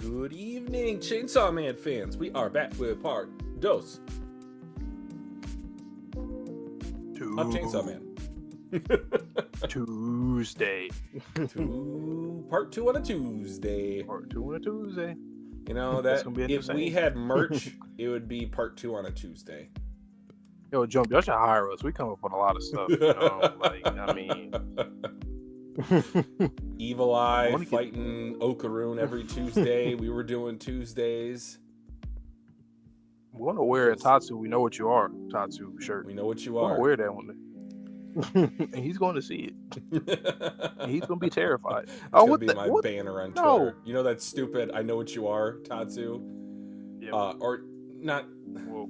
Good evening, Chainsaw Man fans. We are back with part dos of Chainsaw Man. Tuesday. Part 2 on a Tuesday. Part 2 on a Tuesday. You know, That's that gonna be a if new we saying. had merch, it would be part 2 on a Tuesday. Yo, Jump, y'all should hire us. We come up with a lot of stuff, you know? Like, I mean... Evil Eye fighting Okaroon every Tuesday. We were doing Tuesdays. We want to wear a Tatsu. We know what you are, Tatsu shirt. We know what you We want are. to wear that one. And he's going to see it. And he's going to be terrified. It's going to be my banner on Twitter. You know that stupid I know what you are, Tatsu? Yep. Or not... Whoa.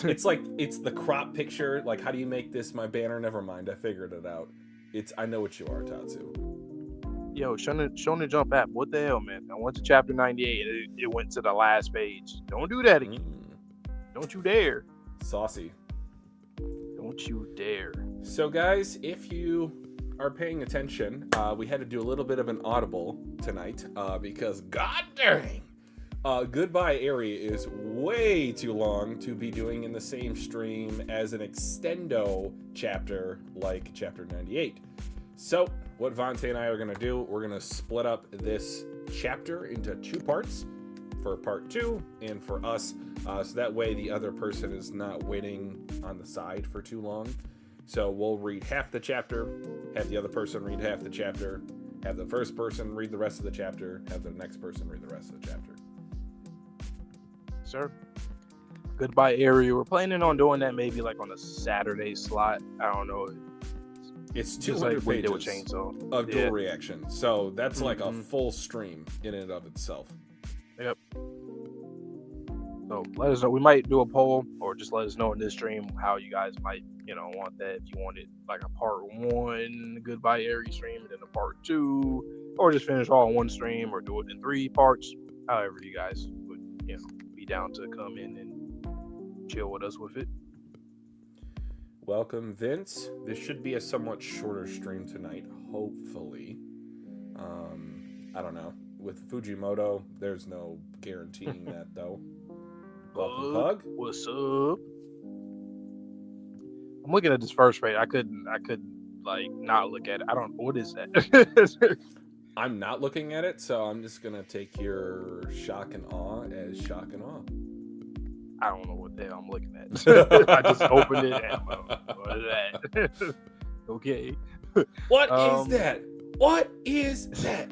It's like, it's the crop picture. Like, how do you make this my banner? Never mind. I figured it out. It's I know what you are, Tatsu. Yo, Shonen Jump app. What the hell, man? I went to chapter 98. It went to the last page. Don't do that again. Don't you dare. Saucy. Don't you dare. So, guys, if you are paying attention, we had to do a little bit of an audible tonight because, god dang, Goodbye Eri is way too long to be doing in the same stream as an extendo chapter like chapter 98. So what Vontae and I are going to do, we're going to split up this chapter into 2 parts for part 2 and for us, so that way the other person is not waiting on the side for too long. So we'll read half the chapter, have the other person read half the chapter, have the first person read the rest of the chapter, have the next person read the rest of the chapter. Sir. Goodbye Eri. We're planning on doing that maybe like on a Saturday slot. I don't know. It's 200 like pages Chainsaw. of dual reaction. So that's like a full stream in and of itself. Yep. So let us know. We might do a poll or just let us know in this stream how you guys might, want that. If you wanted like a part 1 Goodbye Eri stream and then a part 2, or just finish all in one stream or do it in 3 parts. However you guys would, be down to come in and chill with us with it. Welcome, Vince. This should be a somewhat shorter stream tonight, hopefully. I don't know. With Fujimoto, there's no guaranteeing that, though. Welcome, Pug. What's up? I'm looking at this first rate. I could like not look at it. I don't know what is that. I'm not looking at it, so I'm just gonna take your shock and awe as shock and awe. I don't know what the hell I'm looking at. I just opened it and what is that? Okay. What is that? What is that?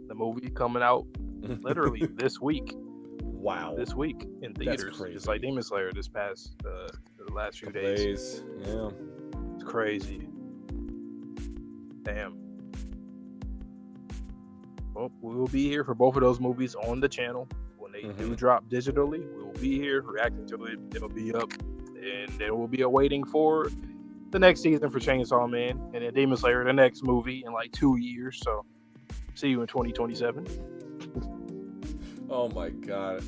The movie coming out literally this week. Wow. This week in theaters. That's crazy. Just like Demon Slayer this past the last few days. Yeah. It's crazy. Damn. Well, we will be here for both of those movies on the channel. When they do drop digitally, we will be here reacting to it. It'll be up. And then we'll be awaiting for the next season for Chainsaw Man. And then Demon Slayer, the next movie in like 2 years. So see you in 2027. Oh my god.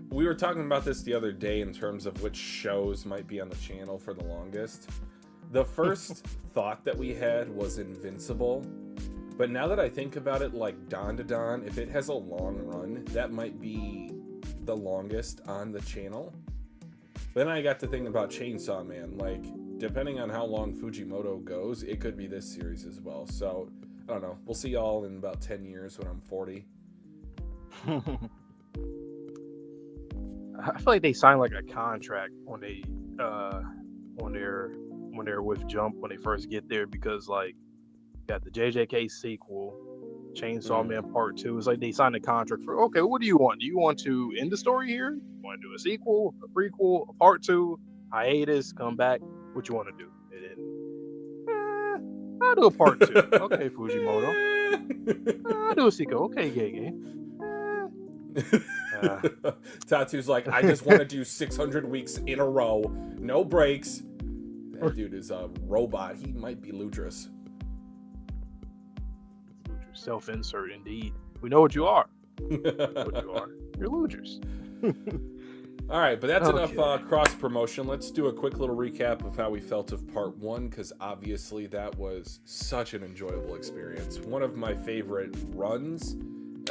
We were talking about this the other day in terms of which shows might be on the channel for the longest. The first thought that we had was Invincible. But now that I think about it, like Dawn to Dawn, if it has a long run, that might be the longest on the channel. Then I got to think about Chainsaw Man. Like, depending on how long Fujimoto goes, it could be this series as well. So, I don't know. We'll see y'all in about 10 years when I'm 40. I feel like they signed like a contract when they when they're with Jump when they first get there, because like got the JJK sequel, Chainsaw Man Part 2. It's like they signed a contract for, okay, what do you want? Do you want to end the story here? You want to do a sequel, a prequel, a Part 2, hiatus, come back? What you want to do? And then, I'll do a Part 2. Okay, Fujimoto. I'll do a sequel. Okay, Gege. Tatsu's like, I just want to do 600 weeks in a row, no breaks. That dude is a robot. He might be Ludrus. Self-insert, indeed. We know what you are. What you are. You're Ludrus. All right, but that's enough cross-promotion. Let's do a quick little recap of how we felt of Part 1, because obviously that was such an enjoyable experience. One of my favorite runs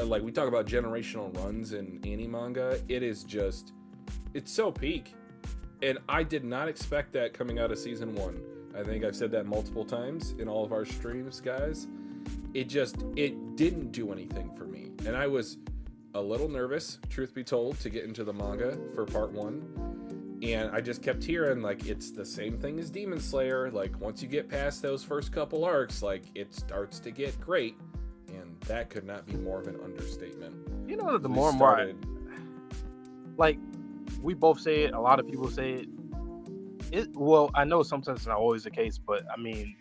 like we talk about generational runs in any manga, it's so peak. And I did not expect that coming out of season 1. I think I've said that multiple times in all of our streams, guys. It didn't do anything for me. And I was a little nervous, truth be told, to get into the manga for part 1. And I just kept hearing, like, it's the same thing as Demon Slayer. Like, once you get past those first couple arcs, like, it starts to get great. And that could not be more of an understatement. You know, the more and more, like, we both say it, a lot of people say it. Well, I know sometimes it's not always the case, but I mean,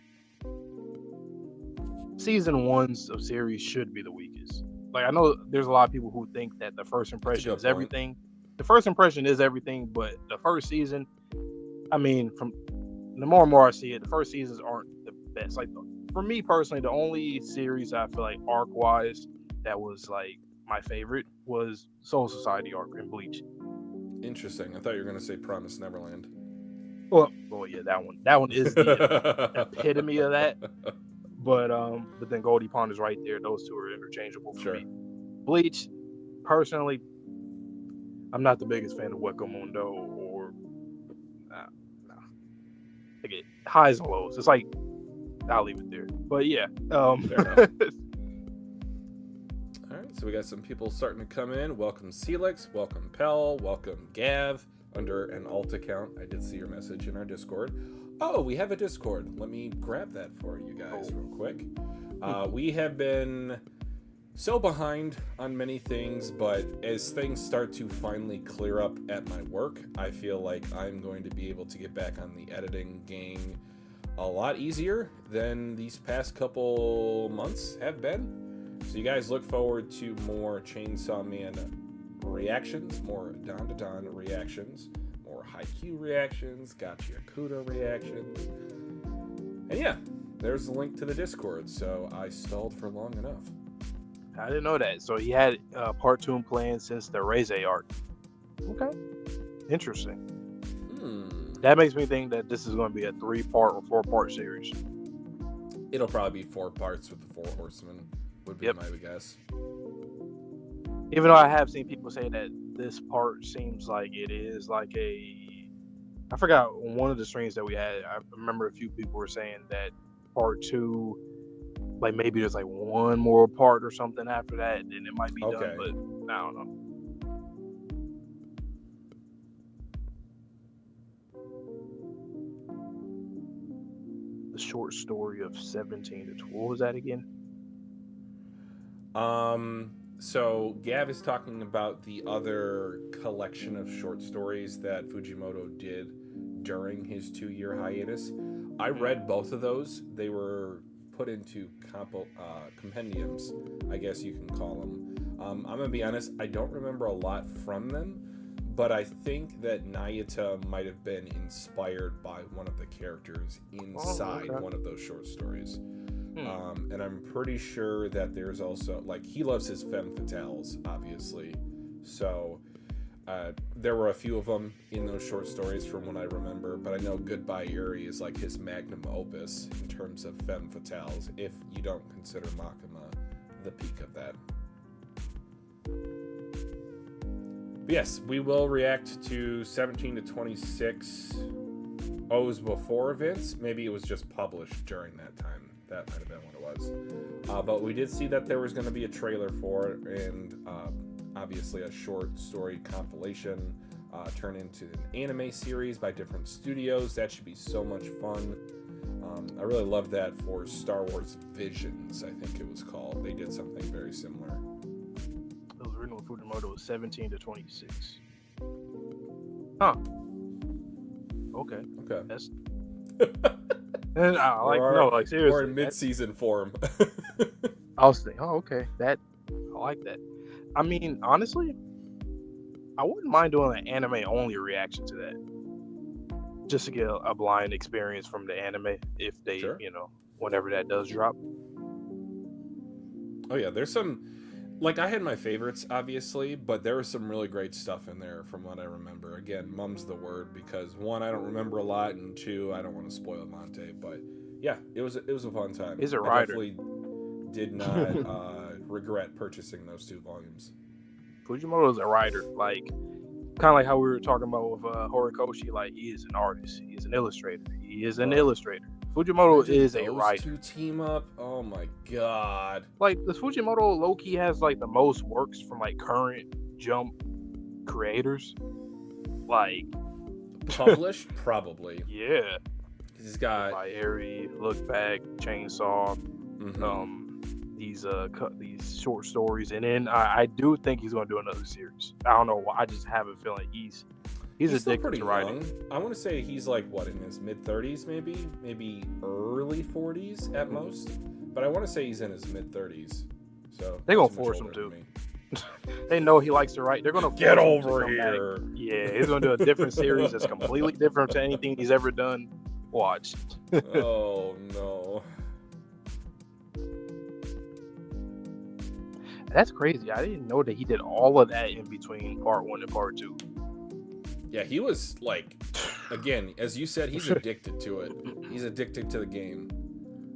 season 1s of series should be the weakest. Like, I know there's a lot of people who think that the first impression is everything. The first impression is everything, but the first season, I mean, from the more and more I see it, the first seasons aren't the best. Like, for me personally, the only series I feel like arc-wise that was like my favorite was Soul Society arc in Bleach. Interesting. I thought you were going to say Promised Neverland. Well, yeah, that one is the epitome of that. But then Goldie Pond is right there. Those two are interchangeable for me. Bleach, personally, I'm not the biggest fan of Wakamundo or like highs and lows. It's like I'll leave it there. But yeah, fair enough. All right, so we got some people starting to come in. Welcome Celix, welcome Pell, welcome Gav under an alt account. I did see your message in our Discord. Oh, we have a Discord. Let me grab that for you guys real quick. We have been so behind on many things, but as things start to finally clear up at my work, I feel like I'm going to be able to get back on the editing game a lot easier than these past couple months have been. So you guys look forward to more Chainsaw Man reactions, more Don to Don reactions, more Haikyuu reactions, Gachiakuta reactions. And yeah, there's the link to the Discord, so I stalled for long enough. I didn't know that. So he had part 2 planned since the Reize arc. Okay. Interesting. That makes me think that this is going to be a 3-part or 4-part series. It'll probably be 4 parts with the 4 Horsemen, would be my guess. Even though I have seen people say that this part seems like it is like I forgot one of the streams that we had. I remember a few people were saying that part 2, like maybe there's like one more part or something after that, and it might be done, but I don't know. The short story of 17 to 12. What was that again? So Gav is talking about the other collection of short stories that Fujimoto did during his 2-year hiatus. I read both of those. They were put into compendiums, I guess you can call them. I'm gonna be honest, I don't remember a lot from them, but I think that Nayuta might have been inspired by one of the characters inside one of those short stories. And I'm pretty sure that there's also, like, he loves his femme fatales, obviously. So there were a few of them in those short stories from what I remember, but I know Goodbye Eri is like his magnum opus in terms of femme fatales, if you don't consider Makima the peak of that. But yes, we will react to 17 to 26 O's before events. Maybe it was just published during that time. That might have been what it was. But we did see that there was going to be a trailer for it, and obviously a short story compilation turned into an anime series by different studios. That should be so much fun. I really love that for Star Wars Visions, I think it was called. They did something very similar. It was written with Fujimoto 17 to 26. Huh. Okay. That's... And like seriously, or in mid-season form. I was thinking, okay, I like that. I mean, honestly, I wouldn't mind doing an anime-only reaction to that, just to get a blind experience from the anime if they, whenever that does drop. Oh yeah, there's some. Like, I had my favorites, obviously, but there was some really great stuff in there from what I remember. Again, mum's the word, because 1, I don't remember a lot, and 2, I don't want to spoil Monte. But yeah, it was a fun time. He's a I writer. definitely did not regret purchasing those 2 volumes. Fujimoto is a writer, like kind of like how we were talking about with Horikoshi. Like, he is an artist, he is an illustrator, he is an illustrator. Fujimoto Imagine is a those writer. 2 team up. Oh my god! Like, this Fujimoto low-key has like the most works from like current Jump creators. Like, Published, probably. yeah. He's got Goodbye Eri, Look Back, Chainsaw, mhm. these short stories, and then I do think he's going to do another series. I don't know why. I just have a feeling he's still addicted pretty to writing. young. I want to say he's like what, in his mid-30s, maybe early 40s at most. But I want to say he's in his mid-30s. So They're gonna not too much force him older to. than me. They know he likes to write. They're going to Get force him to over come here. back. Yeah, he's going to do a different series that's completely different to anything he's ever done. Watch. Oh no. That's crazy. I didn't know that he did all of that in between part 1 and part 2. Yeah, he was like, again, as you said, he's addicted to it. He's addicted to the game.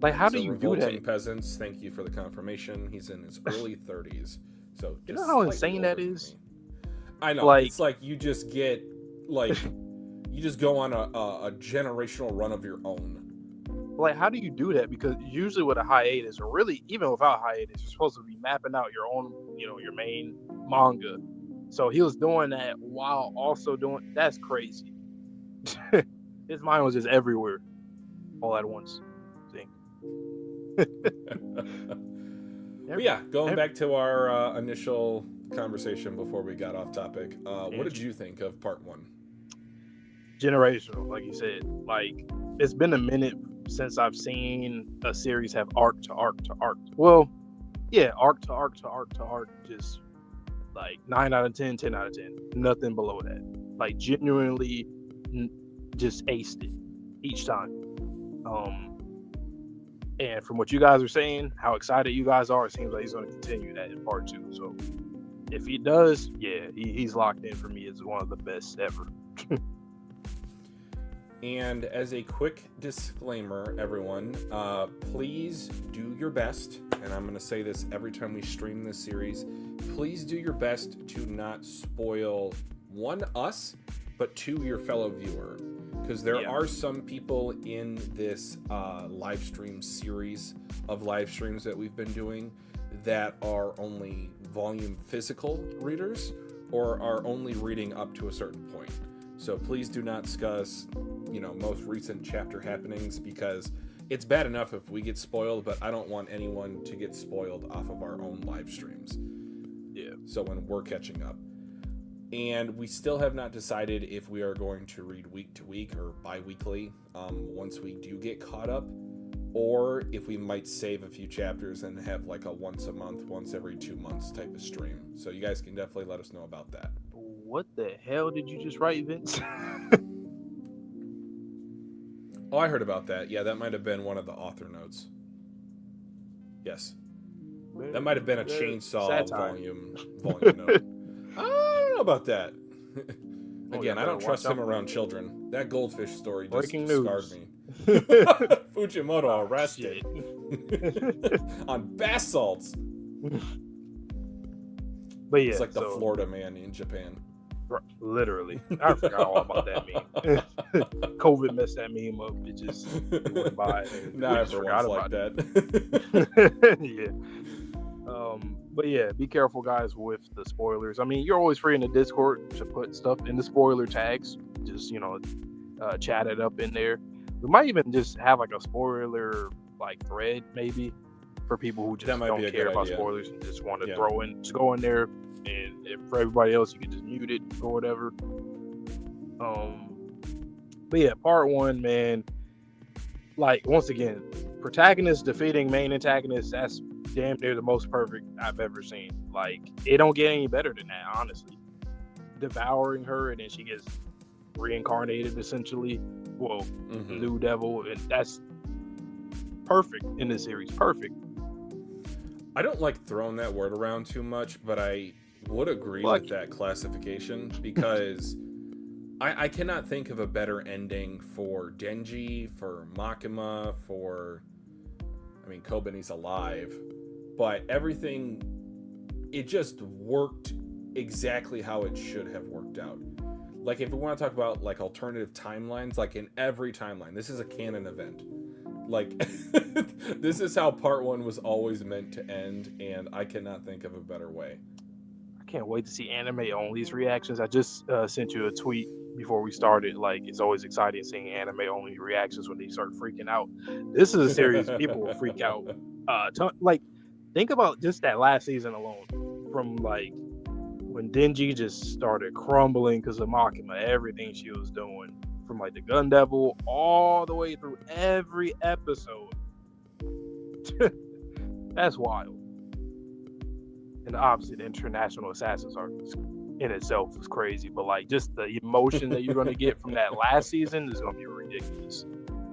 Like, how So do you do Revolting that? Peasants, thank you for the confirmation. He's in his early 30s. So You just know how slightly insane that older than is? me. I know. Like- It's like you just get, like, you just go on a generational run of your own. Like, how do you do that? Because usually with a hiatus, or really even without hiatus, you're supposed to be mapping out your own, your main manga. So he was doing that while also doing. That's crazy. His mind was just everywhere, all at once. See? But yeah, going back to our initial conversation before we got off topic, what did you think of part 1? Generational, like you said. Like, it's been a minute since I've seen a series have arc to arc to arc. Well, yeah, arc to arc to arc to arc. Just like 9 out of 10, 10 out of 10. Nothing below that. Like, genuinely just aced it each time. And from what you guys are saying, how excited you guys are, it seems like he's going to continue that in part 2. So if he does, yeah, he's locked in for me as one of the best ever. And as a quick disclaimer, everyone, please do your best, and I'm going to say this every time we stream this series, please do your best to not spoil, 1, us, but 2, your fellow viewer. Because there are some people in this live stream series of live streams that we've been doing that are only volume physical readers or are only reading up to a certain point. So please do not discuss, most recent chapter happenings, because it's bad enough if we get spoiled, but I don't want anyone to get spoiled off of our own live streams. Yeah. So when we're catching up. And we still have not decided if we are going to read week to week or bi-weekly once we do get caught up, or if we might save a few chapters and have like a once a month, once every 2 months type of stream. So you guys can definitely let us know about that. What the hell did you just write, Vince? Oh, I heard about that. Yeah, that might have been one of the author notes. Yes. That might have been a chainsaw volume note. I don't know about that. Again, I don't trust him around children. That goldfish story just scarred me. Fujimoto arrested on bath salts. But yeah, it's like the Florida man in Japan. Literally. I forgot all about that meme. COVID messed that meme up. It just went by. Not everyone's like that. Yeah. But yeah, be careful, guys, with the spoilers. I mean, you're always free in the Discord to put stuff in the spoiler tags. Just, chat it up in there. We might even just have like a spoiler thread, maybe, for people who just don't care about spoilers and just want to just go in there. And for everybody else, you can just mute it or whatever. But yeah, part 1, man. Once again, protagonist defeating main antagonist, that's damn near the most perfect I've ever seen. It don't get any better than that, honestly. Devouring her, and then she gets reincarnated, essentially. Well, New Devil, and that's perfect in this series. Perfect. I don't like throwing that word around too much, but I would agree with that classification, because I cannot think of a better ending for Denji, for Makima, Kobani's alive, but everything, it just worked exactly how it should have worked out. Like, if we want to talk about like alternative timelines, like in every timeline, this is a canon event. Like, this is how part 1 was always meant to end, and I cannot think of a better way. I can't wait to see anime only's reactions. I just sent you a tweet before we started. Like, it's always exciting seeing anime only reactions when they start freaking out. This is a series people will freak out. Like, think about just that last season alone, from like when Denji just started crumbling because of Makima, everything she was doing, from like the Gun Devil all the way through every episode. That's wild. And obviously the international assassins are in itself is crazy, but like just the emotion that you're going to get from that last season is going to be ridiculous.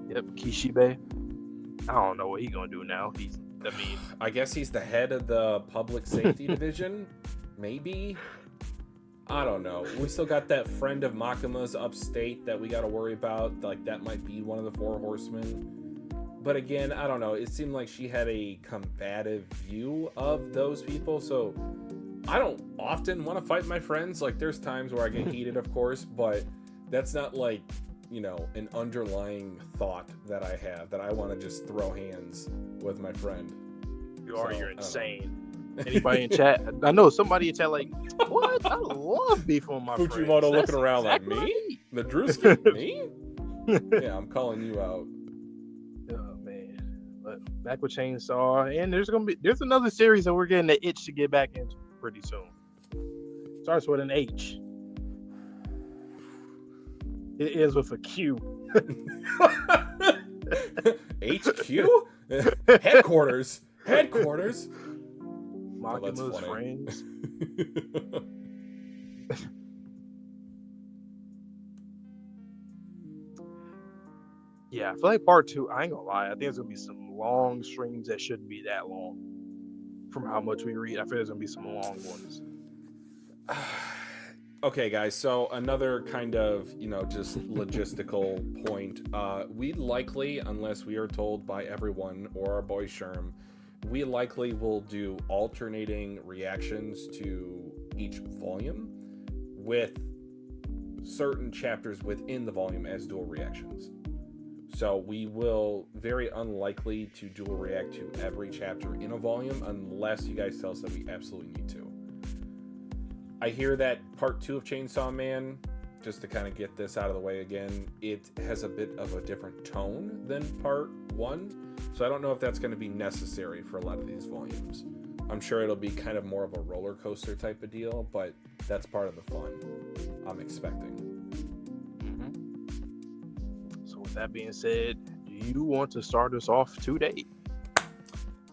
Yep, Kishibe. I don't know what he's going to do now. I guess he's the head of the public safety division. Maybe. I don't know. We still got that friend of Makima's upstate that we got to worry about. Like, that might be one of the 4 horsemen. But again, I don't know. It seemed like she had a combative view of those people. So I don't often want to fight my friends. Like, there's times where I get heated, of course. But that's not like, you know, an underlying thought that I have, that I want to just throw hands with my friend. You're insane. Anybody in chat? I know somebody in chat like, what? I love beefing with my friends. Fujimoto looking around exactly like, me? The Drewski? Me? Yeah, I'm calling you out. Oh man. But back with Chainsaw, and there's another series that we're getting the itch to get back into pretty soon. Starts with an H. It ends with a Q. HQ? Headquarters. Makima's friends. Yeah, I feel like part 2, I ain't gonna lie, I think there's gonna be some long streams that shouldn't be that long. From how much we read, I feel there's gonna be some long ones. Okay, guys, so another kind of, you know, just logistical point. We likely, unless we are told by everyone or our boy Sherm, we likely will do alternating reactions to each volume with certain chapters within the volume as dual reactions. So we will very unlikely to dual react to every chapter in a volume unless you guys tell us that we absolutely need to. I hear that part 2 of Chainsaw Man, just to kind of get this out of the way again, it has a bit of a different tone than part 1. So I don't know if that's going to be necessary for a lot of these volumes. I'm sure it'll be kind of more of a roller coaster type of deal, but that's part of the fun I'm expecting. So with that being said, do you want to start us off today?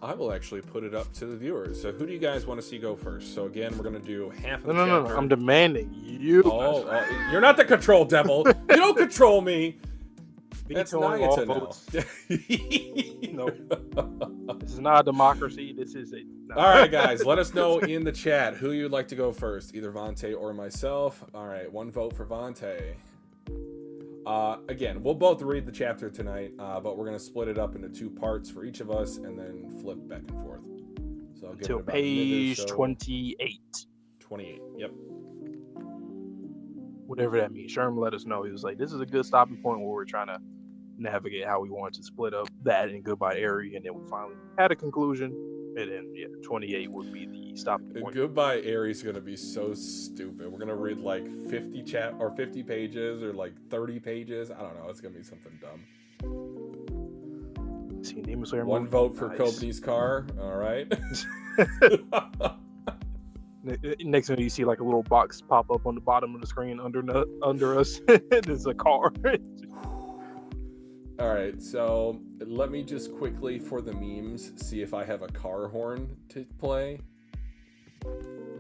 I will actually put it up to the viewers. So who do you guys want to see go first? So again, we're going to do half of the chapter. No. I'm demanding you. Oh, you're not the control devil. You don't control me. That's Nagata now. No. This is not a democracy. This is a... No. All right, guys. Let us know in the chat who you'd like to go first. Either Vontae or myself. All right. 1 vote for Vontae. Again, we'll both read the chapter tonight, but we're going to split it up into 2 parts for each of us and then flip back and forth. So I'll give Until it about page 28. 28. Yep. Whatever that means. Sherm let us know. He was like, this is a good stopping point where we're trying to navigate how we wanted to split up that and Goodbye Eri, and then we finally had a conclusion. And then 28 would be the stopping point. Goodbye Eri is gonna be so stupid. We're gonna read like 50 pages or like 30 pages. I don't know. It's gonna be something dumb. See, Demon Slayer 1 vote for Kobani's car. All right. Next thing you see like a little box pop up on the bottom of the screen under us. There's a car. All right, so let me just quickly, for the memes, see if I have a car horn to play.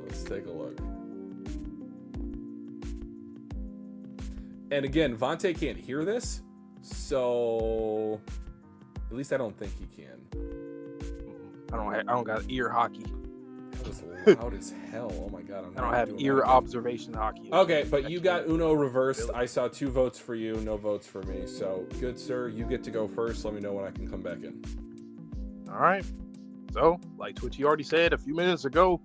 Let's take a look. And again, Vontae can't hear this, so at least I don't think he can. I don't got ear hockey. That was loud as hell. Oh my god! I don't have ear observation hockey. Okay, but you got Uno reversed. I saw 2 votes for you, no votes for me. So, good sir, you get to go first. Let me know when I can come back in. All right. So, like Twitchy already said a few minutes ago,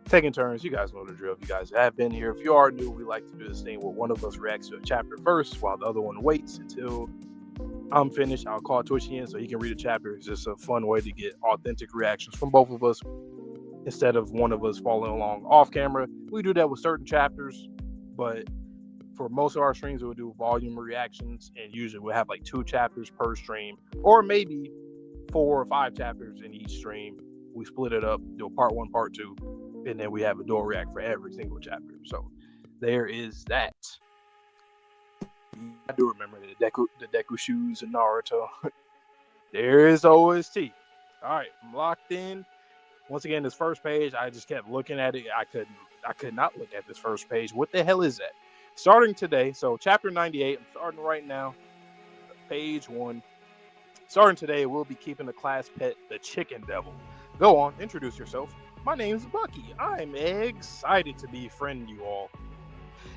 taking turns. You guys know the drill. If you guys have been here. If you are new, we like to do this thing where one of us reacts to a chapter first while the other one waits until I'm finished. I'll call Twitchy in so he can read a chapter. It's just a fun way to get authentic reactions from both of us instead of one of us following along off camera. We do that with certain chapters, but for most of our streams, we'll do volume reactions, and usually we'll have like 2 chapters per stream, or maybe 4 or 5 chapters in each stream. We split it up, do a part 1, part 2, and then we have a dual react for every single chapter. So there is that. I do remember the Deku shoes in Naruto. There is OST. All right, I'm locked in. Once again, this first page, I just kept looking at it. I could not look at this first page. What the hell is that? Starting today, so chapter 98. I'm starting right now. Page 1. Starting today, we'll be keeping the class pet, the Chicken Devil. Go on, introduce yourself. My name's Bucky. I'm excited to befriend you all.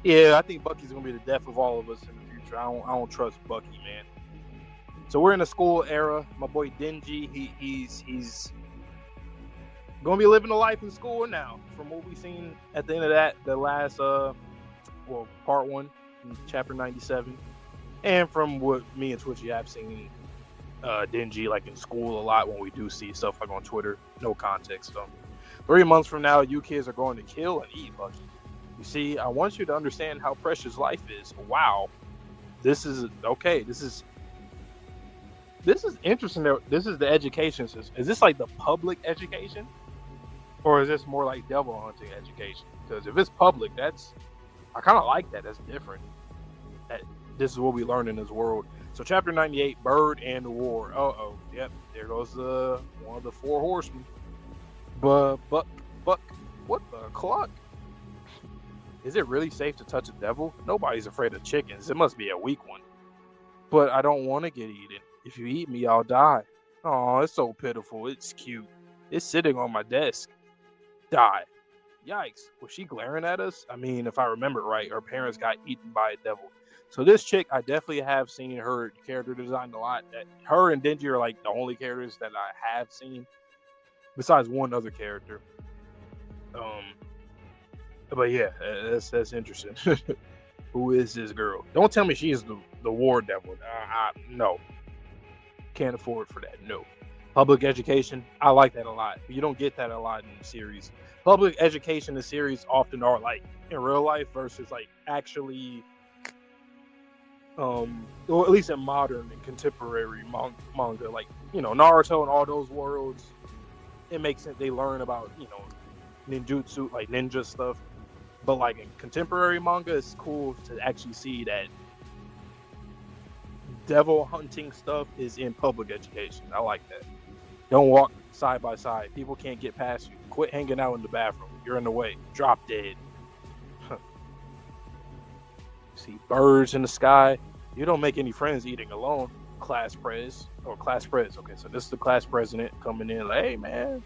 Yeah, I think Bucky's gonna be the death of all of us in the future. I don't trust Bucky, man. So we're in a school era. My boy Denji, he's gonna be living a life in school now. From what we've seen at the end of that, the last part 1, chapter 97, and from what me and Twitchy have seen, Denji like in school a lot when we do see stuff like on Twitter. No context. So 3 months from now, you kids are going to kill and eat Bucky. You see, I want you to understand how precious life is. Wow, this is okay. This is interesting. This is the education system. Is this like the public education, or is this more like devil hunting education? Because if it's public, I kind of like that. That's different. This is what we learn in this world. So chapter 98, Bird and War. Yep, there goes one of the 4 horsemen. Buck, what the clock? Is it really safe to touch a devil? Nobody's afraid of chickens. It must be a weak one. But I don't want to get eaten. If you eat me, I'll die. Oh, it's so pitiful. It's cute. It's sitting on my desk. Die. Yikes. Was she glaring at us? I mean, if I remember right, her parents got eaten by a devil. So this chick, I definitely have seen her character designed a lot. Her and Denji are like the only characters that I have seen, besides one other character. But yeah, that's interesting. Who is this girl? Don't tell me she is the war devil. No, can't afford for that. No. Public education, I like that a lot. You don't get that a lot in the series. Public education in the series often are like in real life versus like actually, or at least in modern and contemporary manga, like, you know, Naruto and all those worlds. It makes sense. They learn about, you know, ninjutsu, like ninja stuff. But like in contemporary manga, it's cool to actually see that devil hunting stuff is in public education. I like that. Don't walk side by side. People can't get past you. Quit hanging out in the bathroom. You're in the way. Drop dead. See birds in the sky. You don't make any friends eating alone. Class prez. Okay, so this is the class president coming in like, hey man,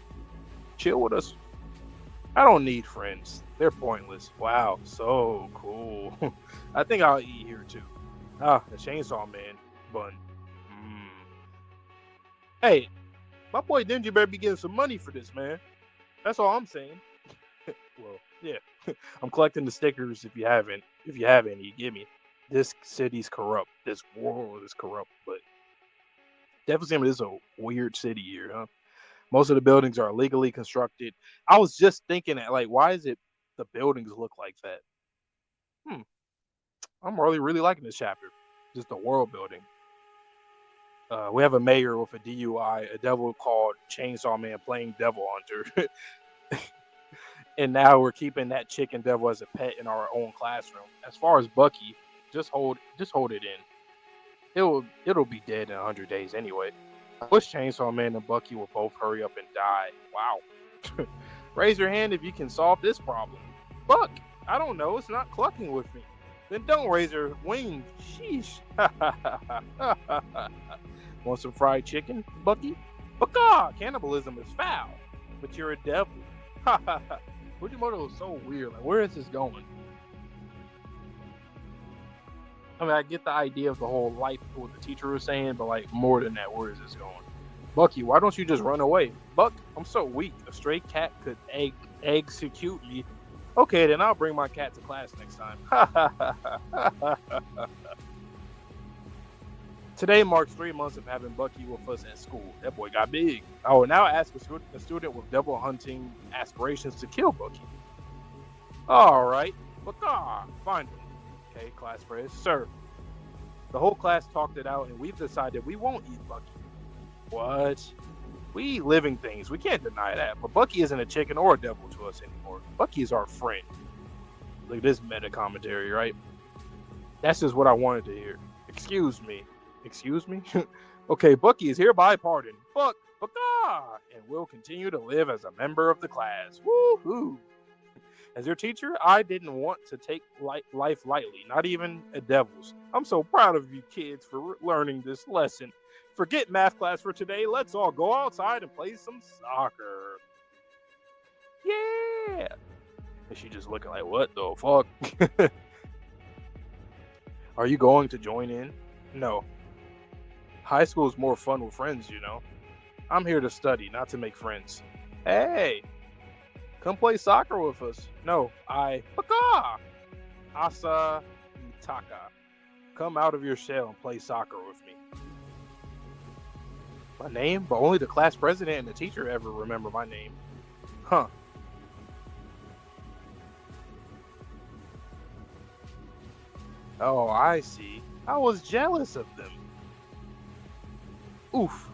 chill with us. I don't need friends. They're pointless. Wow, so cool. I think I'll eat here too. The chainsaw man bun. Hey, my boy Denji better be getting some money for this, man. That's all I'm saying. Well, yeah. I'm collecting the stickers. If you have any, give me. This city's corrupt. This world is corrupt, but definitely this is a weird city here, huh? Most of the buildings are illegally constructed. I was just thinking that, like, why is it the buildings look like that? I'm really liking this chapter. Just the world building. We have a mayor with a DUI, a devil called Chainsaw Man playing Devil Hunter. And now we're keeping that chicken devil as a pet in our own classroom. As far as Bucky, just hold it in. It'll be dead in 100 days anyway. I wish Chainsaw Man and Bucky will both hurry up and die. Wow. Raise your hand if you can solve this problem. Buck, I don't know. It's not clucking with me. Then don't raise your wings. Sheesh. Want some fried chicken, Bucky? Baka! Cannibalism is foul. But you're a devil. Fujimoto is so weird. Like, where is this going? I mean, I get the idea of the whole life, what the teacher was saying, but like more than that, where is this going? Bucky, why don't you just run away? Buck, I'm so weak. A stray cat could execute me. Okay, then I'll bring my cat to class next time. Today marks 3 months of having Bucky with us at school. That boy got big. I will now ask a student with devil hunting aspirations to kill Bucky. All right, Bucky, find him. Okay, class praise. Sir, the whole class talked it out, and we've decided we won't eat Bucky. What? We eat living things. We can't deny that. But Bucky isn't a chicken or a devil to us anymore. Bucky is our friend. Look at this meta commentary, right? That's just what I wanted to hear. Excuse me. Excuse me? Okay, Bucky is hereby pardoned. Bucky, and will continue to live as a member of the class. Woohoo! As your teacher, I didn't want to take life lightly, not even a devil's. I'm so proud of you kids for learning this lesson. Forget math class for today. Let's all go outside and play some soccer. Yeah! And she just looking like, what the fuck? Are you going to join in? No. High school is more fun with friends, you know. I'm here to study, not to make friends. Hey! Come play soccer with us. No, Baka! Asa Mitaka. Come out of your shell and play soccer with me. My name? But only the class president and the teacher ever remember my name. Huh. Oh, I see. I was jealous of them. Oof.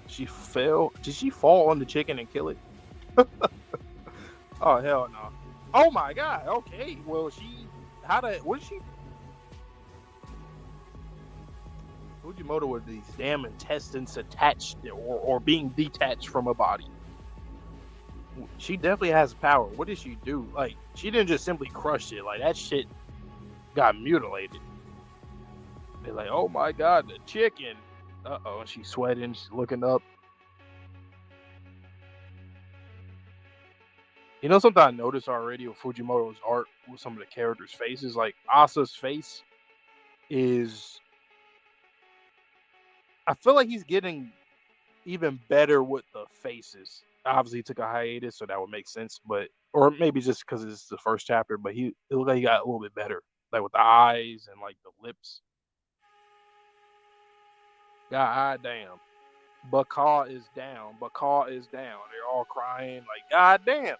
She fell. Did she fall on the chicken and kill it? Oh, hell no. Oh my god. Okay. Well, what did she? Fujimoto with these damn intestines attached or being detached from a body. She definitely has power. What did she do? Like, she didn't just simply crush it. Like, that shit got mutilated. They're like, oh my god, the chicken. Uh-oh, she's sweating. She's looking up. You know something I noticed already with Fujimoto's art with some of the characters' faces? Like, Asa's face is... I feel like he's getting even better with the faces. Obviously, he took a hiatus, so that would make sense. But or maybe just because it's the first chapter, but it looked like he got a little bit better. Like, with the eyes and, like, the lips. God damn. Baka is down. Baka is down. They're all crying. Like, god damn.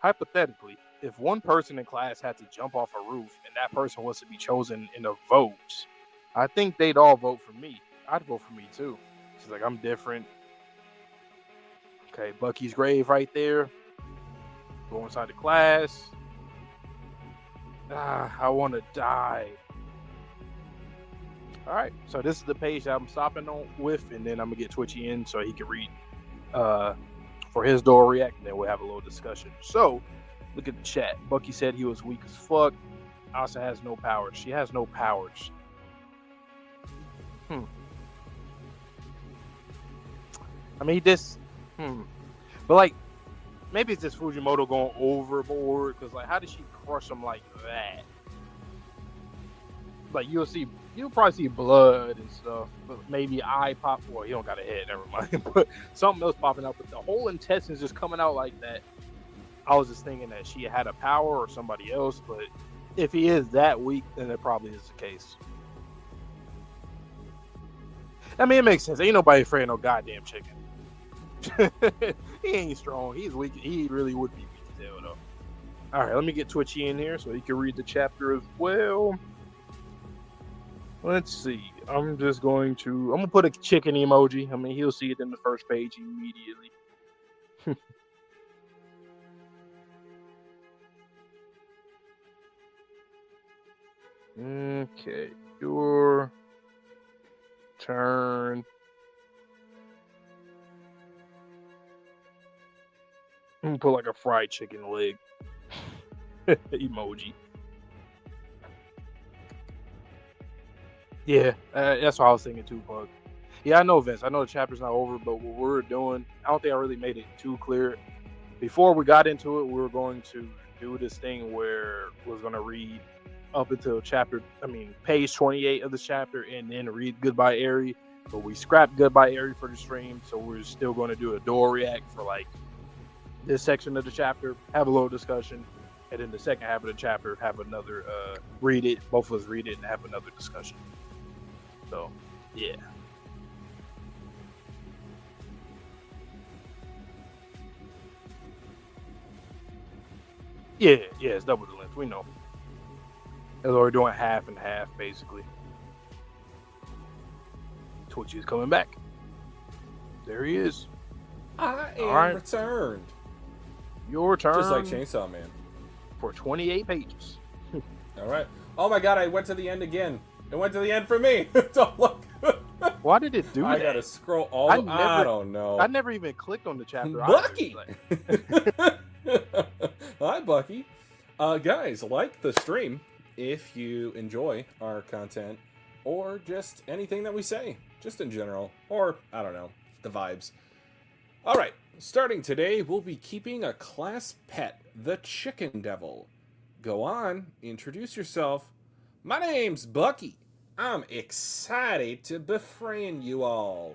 Hypothetically, if one person in class had to jump off a roof and that person was to be chosen in a vote, I think they'd all vote for me. I'd vote for me too. She's like, I'm different. Okay, Bucky's grave right there. Go inside the class. I want to die. All right, so this is the page that I'm stopping on with, and then I'm gonna get Twitchy in so he can read for his door react, and then we'll have a little discussion. So, look at the chat. Bucky said he was weak as fuck. Asa has no powers. She has no powers. I mean, but like, maybe it's just Fujimoto going overboard, because like, how did she crush him like that? Like, you'll probably see blood and stuff, but maybe eye pop. Well, he don't got a head, never mind. But something else popping out, but the whole intestines just coming out like that. I was just thinking that she had a power or somebody else, but if he is that weak, then it probably is the case. I mean, it makes sense. Ain't nobody afraid of no goddamn chicken. He ain't strong. He's weak. He really would be weak as hell, though. All right, let me get Twitchy in here so he can read the chapter as well. Let's see. I'm gonna put a chicken emoji. I mean, he'll see it in the first page immediately. Okay, your turn. I'm gonna put like a fried chicken leg emoji. Yeah, that's what I was thinking too, Pug. Yeah, I know, Vince. I know the chapter's not over, but what we're doing, I don't think I really made it too clear. Before we got into it, we were going to do this thing where we're going to read up until page 28 of the chapter, and then read Goodbye Eri, But we scrapped Goodbye Eri for the stream, so we're still going to do a dual react for like this section of the chapter, have a little discussion, and then the second half of the chapter have another read it. Both of us read it and have another discussion. So, yeah. Yeah, it's double the length. We know. As we're doing half and half, basically. Twitchy is coming back. There he is. I am returned. Your turn. Just like Chainsaw Man. For 28 pages. All right. Oh my God! I went to the end again. It went to the end for me. Don't look. Why did it do that? I gotta scroll all. I don't know. I never even clicked on the chapter. Bucky. Hi, Bucky. Guys, like the stream if you enjoy our content or just anything that we say, just in general, or I don't know, the vibes. All right. Starting today, we'll be keeping a class pet, the Chicken Devil. Go on, introduce yourself. My name's Bucky. I'm excited to befriend you all.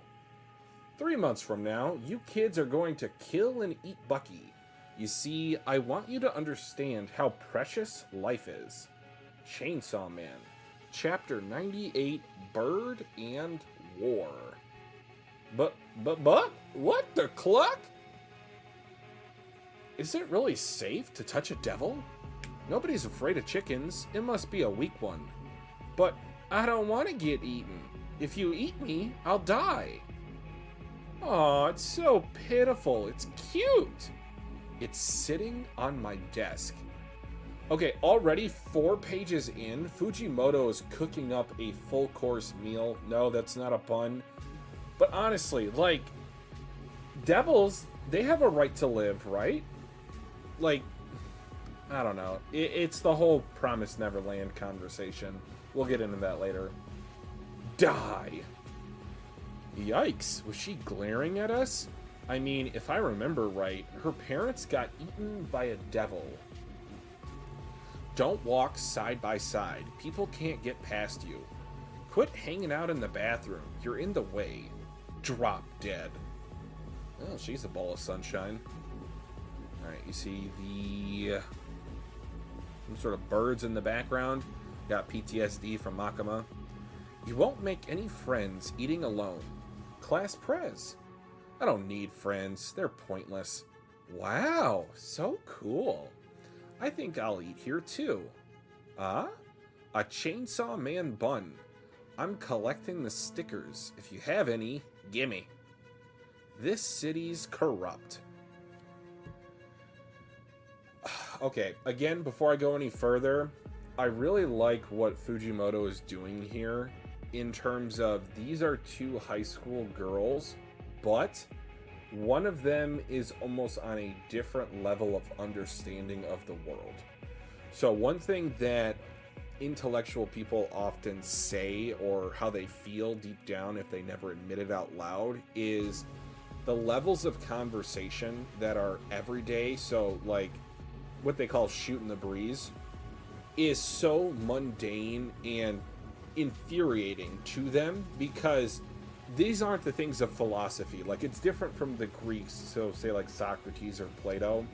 3 months from now, you kids are going to kill and eat Bucky. You see, I want you to understand how precious life is. Chainsaw Man, Chapter 98, Bird and War. But, what the cluck? Is it really safe to touch a devil? Nobody's afraid of chickens. It must be a weak one. But I don't want to get eaten. If you eat me, I'll die. Aw, it's so pitiful. It's cute. It's sitting on my desk. Okay, already 4 pages in, Fujimoto is cooking up a full-course meal. No, that's not a pun. But honestly, like, devils, they have a right to live, right? Like, I don't know. It's the whole Promised Neverland conversation. We'll get into that later. Die! Yikes, was she glaring at us? I mean, if I remember right, her parents got eaten by a devil. Don't walk side by side. People can't get past you. Quit hanging out in the bathroom. You're in the way. Drop dead. Oh, she's a ball of sunshine. Alright, you see some sort of birds in the background. Got PTSD from Makama. You won't make any friends eating alone. Class Prez. I don't need friends. They're pointless. Wow, so cool. I think I'll eat here too. A Chainsaw Man bun. I'm collecting the stickers. If you have any, gimme. This city's corrupt. Okay, again, before I go any further, I really like what Fujimoto is doing here in terms of these are 2 high school girls, but one of them is almost on a different level of understanding of the world. So one thing that intellectual people often say, or how they feel deep down if they never admit it out loud, is the levels of conversation that are everyday, so like what they call shooting the breeze, is so mundane and infuriating to them because these aren't the things of philosophy. Like, it's different from the Greeks, so say like Socrates or Plato,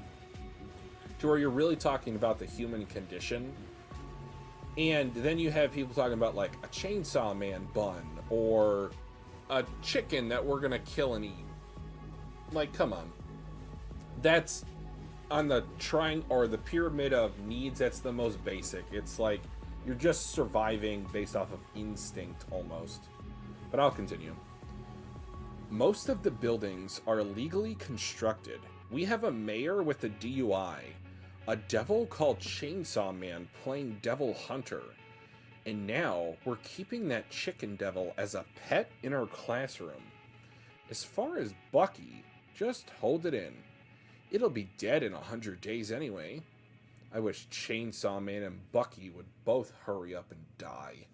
to where you're really talking about the human condition. And then you have people talking about like a Chainsaw Man bun or a chicken that we're gonna kill and eat. Like, come on. That's on the or the pyramid of needs, that's the most basic. It's like you're just surviving based off of instinct almost. But I'll continue. Most of the buildings are illegally constructed. We have a mayor with a DUI, a devil called Chainsaw Man playing Devil Hunter, and now we're keeping that chicken devil as a pet in our classroom. As far as Bucky, just hold it in. It'll be dead in 100 days anyway. I wish Chainsaw Man and Bucky would both hurry up and die.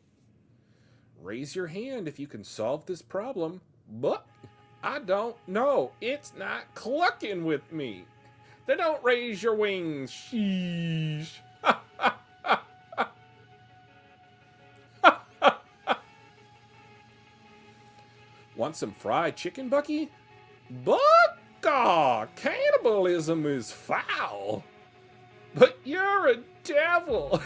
Raise your hand if you can solve this problem. But I don't know. It's not clucking with me. Then don't raise your wings. Sheesh. Want some fried chicken, Bucky? Bucka! Cannibalism is foul! But you're a devil!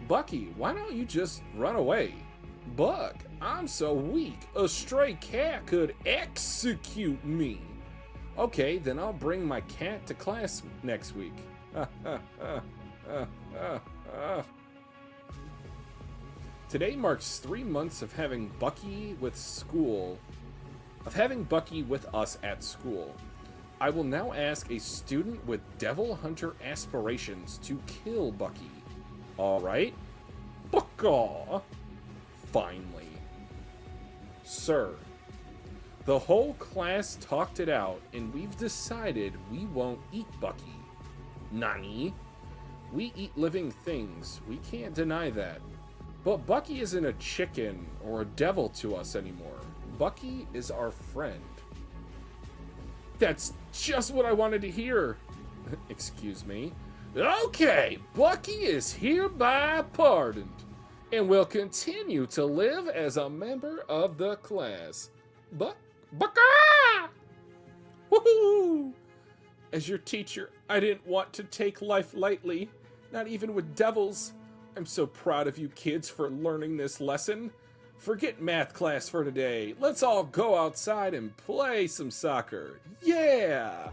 Bucky, why don't you just run away? Buck, I'm so weak, a stray cat could execute me. Okay, then I'll bring my cat to class next week. Today marks 3 months of having Bucky with us at school. I will now ask a student with Devil Hunter aspirations to kill Bucky. All right, Bucka. Finally. Sir, the whole class talked it out, and we've decided we won't eat Bucky. Nani? We eat living things. We can't deny that. But Bucky isn't a chicken or a devil to us anymore. Bucky is our friend. That's just what I wanted to hear. Excuse me. Okay, Bucky is hereby pardoned and will continue to live as a member of the class. Bucka! Woohoo! As your teacher, I didn't want to take life lightly, not even with devils. I'm so proud of you kids for learning this lesson. Forget math class for today. Let's all go outside and play some soccer. Yeah!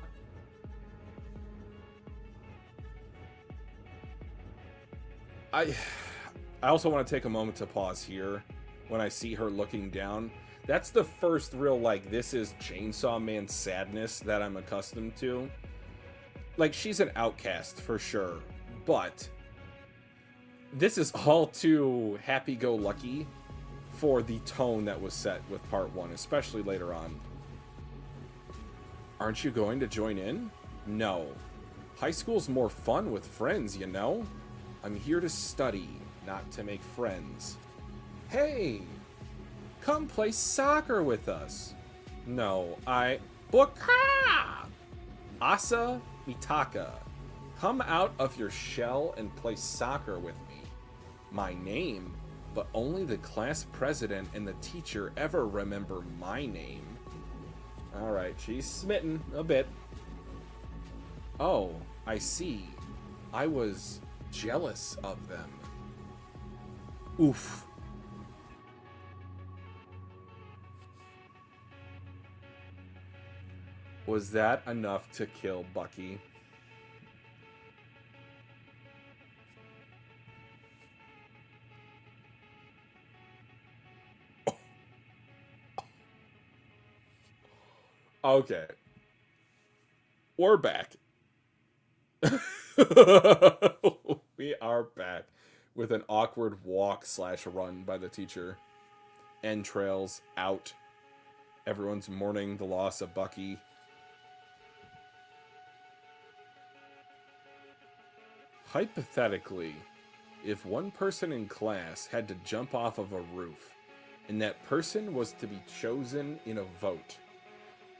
I also want to take a moment to pause here when I see her looking down. That's the first real, like, this is Chainsaw Man sadness that I'm accustomed to. Like, she's an outcast for sure, but this is all too happy-go-lucky for the tone that was set with part 1, especially later on. Aren't you going to join in? No. High school's more fun with friends, you know? I'm here to study, not to make friends. Hey! Come play soccer with us. No, Buka! Asa Mitaka. Come out of your shell and play soccer with me. My name, but only the class president and the teacher ever remember my name. Alright, she's smitten a bit. Oh, I see. I was jealous of them. Oof. Was that enough to kill Bucky? Okay. We're back. We are back with an awkward walk/run by the teacher. Entrails out. Everyone's mourning the loss of Bucky. Hypothetically, if one person in class had to jump off of a roof, and that person was to be chosen in a vote,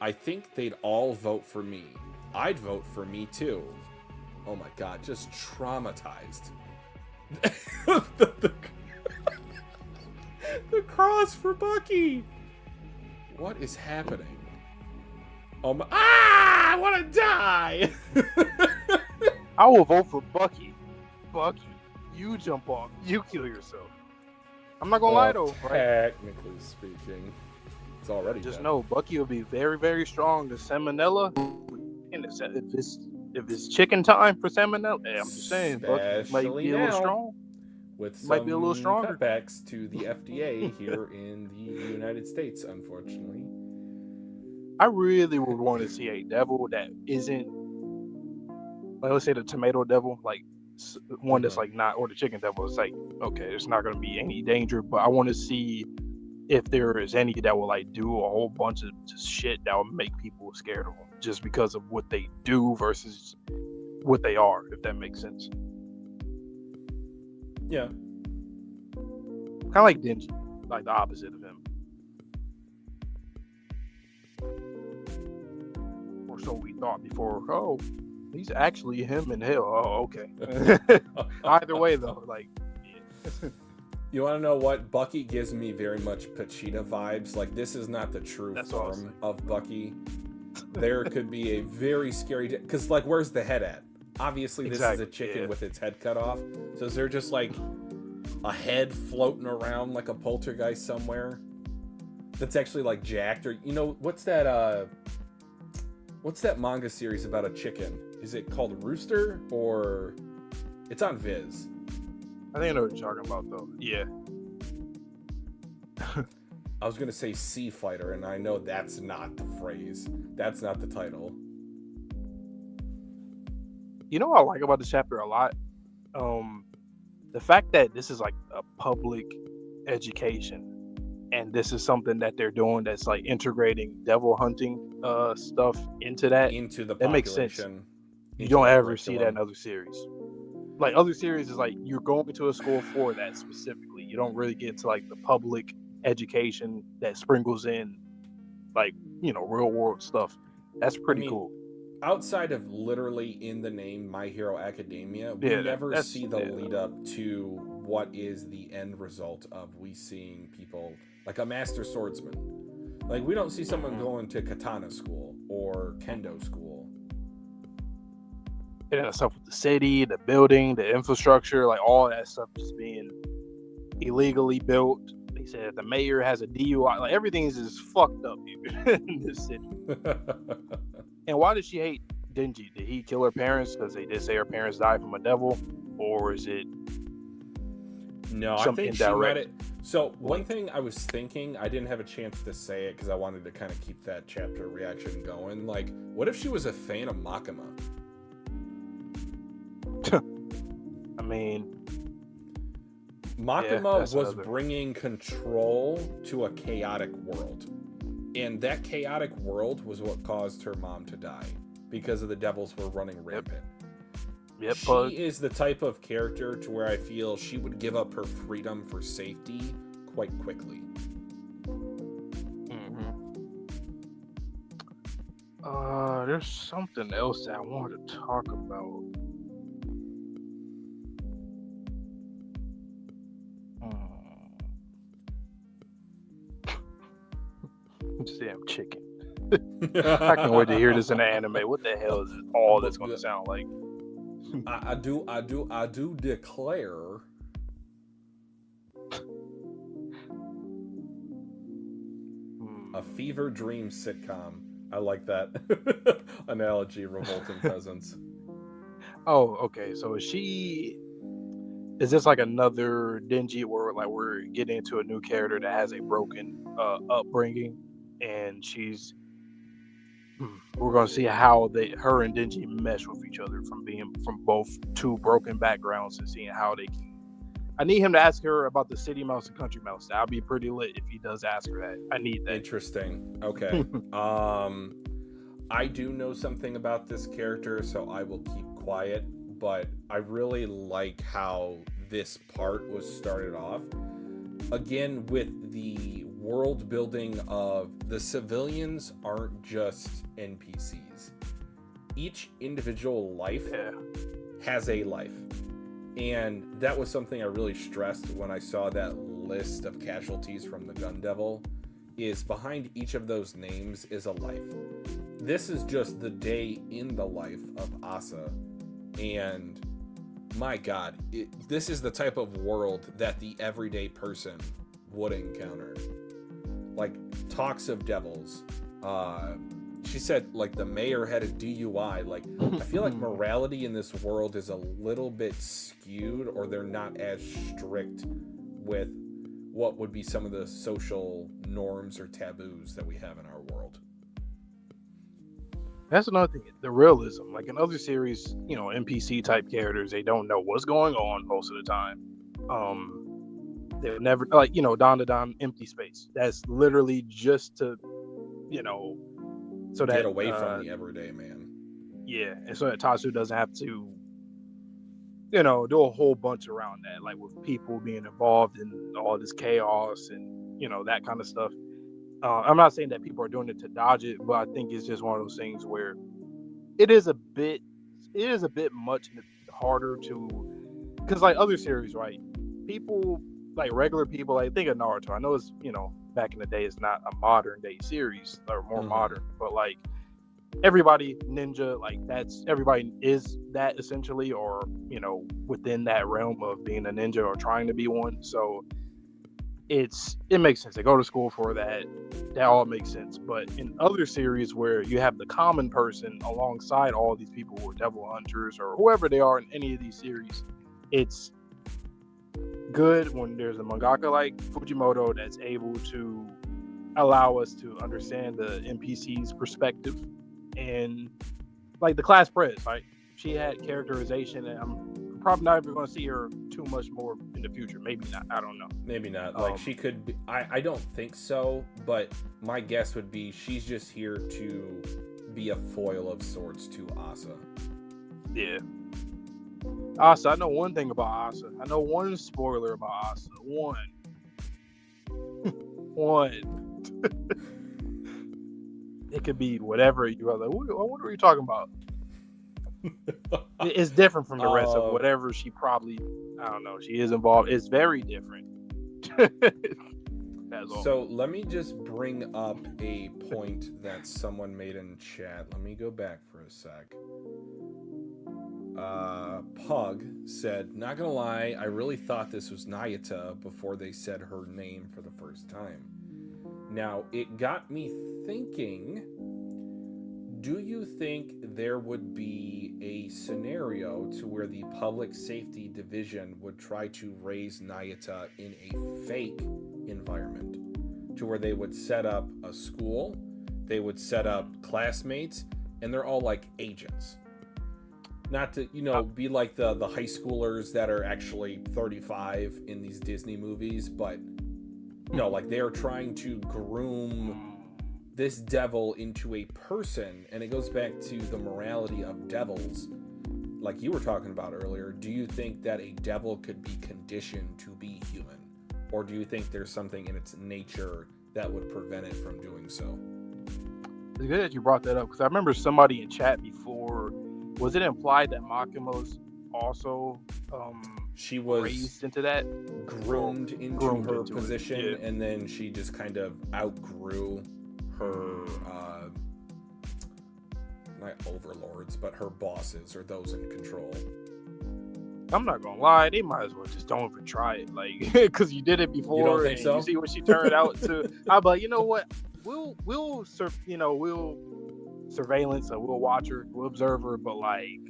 I think they'd all vote for me. I'd vote for me too. Oh my god, just traumatized. the cross for Bucky! What is happening? Oh my— I want to die! I will vote for Bucky. Bucky, you jump off. You kill yourself. I'm not gonna lie though. Technically speaking, it's already just dead. know Bucky will be very, very strong. The salmonella. And if it's chicken time for salmonella, I'm just saying, Bucky might be a little strong. With some might be a little stronger. cutbacks to the FDA here in the United States, unfortunately. I really would want to see a devil that isn't, like, let's say the tomato devil, like one that's like not, or the chicken devil. It's like, okay, there's not going to be any danger, but I want to see if there is any that will like do a whole bunch of just shit that will make people scared of them just because of what they do versus what they are, if that makes sense. Yeah. Kind of like Denji, like the opposite of him. Or so we thought before. Oh, He's actually him in hell. Oh, okay. Either way, though, like, yeah. You want to know what? Bucky gives me very much Pachita vibes. Like, this is not the true That's what I was form saying. of Bucky. There could be a very scary... Because, like, where's the head at? Obviously, this is a chicken with its head cut off. So is there just, like, a head floating around like a poltergeist somewhere? That's actually, like, jacked? Or, you know, what's that manga series about a chicken? Is it called Rooster? Or... It's on Viz. I think I know what you're talking about, though. Yeah. I was going to say Sea Fighter, and I know that's not the phrase. That's not the title. You know what I like about this chapter a lot? The fact that this is like a public education, and this is something that they're doing that's like integrating devil hunting stuff into that. Into the population. That makes sense. You don't ever see that in other series. Like, other series is like you're going to a school for that specifically. You don't really get to like the public education that sprinkles in, like, you know, real world stuff. That's pretty cool. Outside of literally in the name My Hero Academia, we never see the lead up to what is the end result of we seeing people like a master swordsman. Like, we don't see someone going to katana school or kendo school. And that stuff with the city, the building, the infrastructure, like all that stuff just being illegally built. They said the mayor has a DUI. Like, everything is just fucked up here in this city. And why did she hate Denji? Did he kill her parents because they did say her parents died from a devil? Or is it... No, I think she read it. So one thing I was thinking, I didn't have a chance to say it because I wanted to kind of keep that chapter reaction going. Like, what if she was a fan of Makima? I mean, Makima was bringing control to a chaotic world. And that chaotic world was what caused her mom to die because of the devils were running rampant. Yep, she is the type of character to where I feel she would give up her freedom for safety quite quickly. There's something else that I wanted to talk about. Damn chicken. I can't wait to hear this in the anime. What the hell is all that's going to sound like? I do declare. A fever dream sitcom. I like that analogy. Revolting Presence. Oh, okay. So is this like another Denji where like we're getting into a new character that has a broken upbringing, and we're gonna see how her and Denji mesh with each other from both two broken backgrounds and seeing how they can. I need him to ask her about the city mouse and country mouse. That'll be pretty lit if he does ask her that. I need that. Interesting. Okay. I do know something about this character, so I will keep quiet. But I really like how this part was started off. Again, with the world building of the civilians aren't just NPCs. Each individual life has a life. And that was something I really stressed when I saw that list of casualties from the Gun Devil, is behind each of those names is a life. This is just the day in the life of Asa. And my God, this is the type of world that the everyday person would encounter. Like, talks of devils. She said, like, the mayor had a DUI. Like, I feel like morality in this world is a little bit skewed, or they're not as strict with what would be some of the social norms or taboos that we have in our world. That's another thing. The realism. Like in other series, you know, NPC type characters, they don't know what's going on most of the time. They're never, like, you know, Don to Don empty space. That's literally just to, you know, so that get away from the everyday man. Yeah, and so that Tatsu doesn't have to, you know, do a whole bunch around that, like with people being involved in all this chaos and, you know, that kind of stuff. I'm not saying that people are doing it to dodge it, but I think it's just one of those things where it is a bit it is a bit much harder to, because like other series, right? People like regular people, like think of Naruto. I know it's back in the day, it's not a modern day series or more modern, but like everybody ninja, like that's everybody is that essentially, or within that realm of being a ninja or trying to be one. So it makes sense. They go to school for that. That all makes sense. But in other series where you have the common person alongside all these people who are devil hunters or whoever they are in any of these series, it's good when there's a mangaka like Fujimoto that's able to allow us to understand the NPC's perspective. And like the class prez, right? She had characterization, and I'm probably not even going to see her too much more in the future. Maybe not. I don't know. Maybe not. Like she could be, I don't think so, but my guess would be she's just here to be a foil of sorts to Asa. Yeah. Asa, I know one thing about Asa. I know one spoiler about Asa. One. It could be whatever you are like. What are you talking about? It's different from the rest of whatever she probably, I don't know, she is involved. It's very different. That's all. So let me just bring up a point that someone made in chat. Let me go back for a sec. Pug said, not gonna lie, I really thought this was Nayata before they said her name for the first time. Now, it got me thinking, do you think there would be a scenario to where the public safety division would try to raise Nayata in a fake environment? To where they would set up a school, they would set up classmates, and they're all like agents. Not to, be like the high schoolers that are actually 35 in these Disney movies, but like they are trying to groom this devil into a person, and it goes back to the morality of devils, like you were talking about earlier. Do you think that a devil could be conditioned to be human, or do you think there's something in its nature that would prevent it from doing so? It's good that you brought that up, because I remember somebody in chat before, was it implied that Makima's also she was raised into that, groomed into her position, yeah. And then she just kind of outgrew her not overlords, but her bosses or those in control. I'm not gonna lie, they might as well just don't even try it, like, because you did it before. You don't think so? You see what she turned out to. I'm like, you know what? We'll surveillance, or we'll watch her, we'll observe her, but like.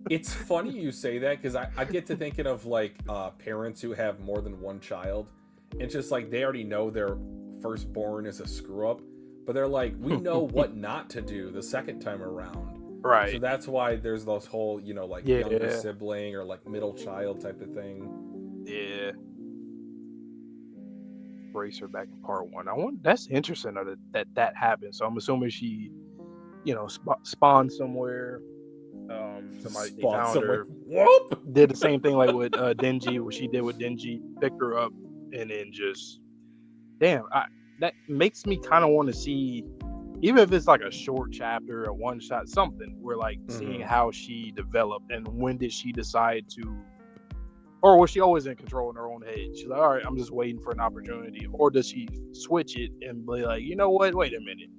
It's funny you say that, because I get to thinking of like parents who have more than one child. It's just like they already know their firstborn is a screw up, but they're like, we know what not to do the second time around. Right. So that's why there's those whole, younger sibling or like middle child type of thing. Yeah. Brace her back in part one. That's interesting that happened. So I'm assuming she, spawned somewhere. Somebody they found her. Whoop! Did the same thing like with Denji, what she did with Denji, picked her up and then just damn. That makes me kind of want to see, even if it's like a short chapter, a one shot, something where like seeing how she developed and when did she decide to, or was she always in control in her own head? She's like, all right, I'm just waiting for an opportunity, or does she switch it and be like, you know what? Wait a minute.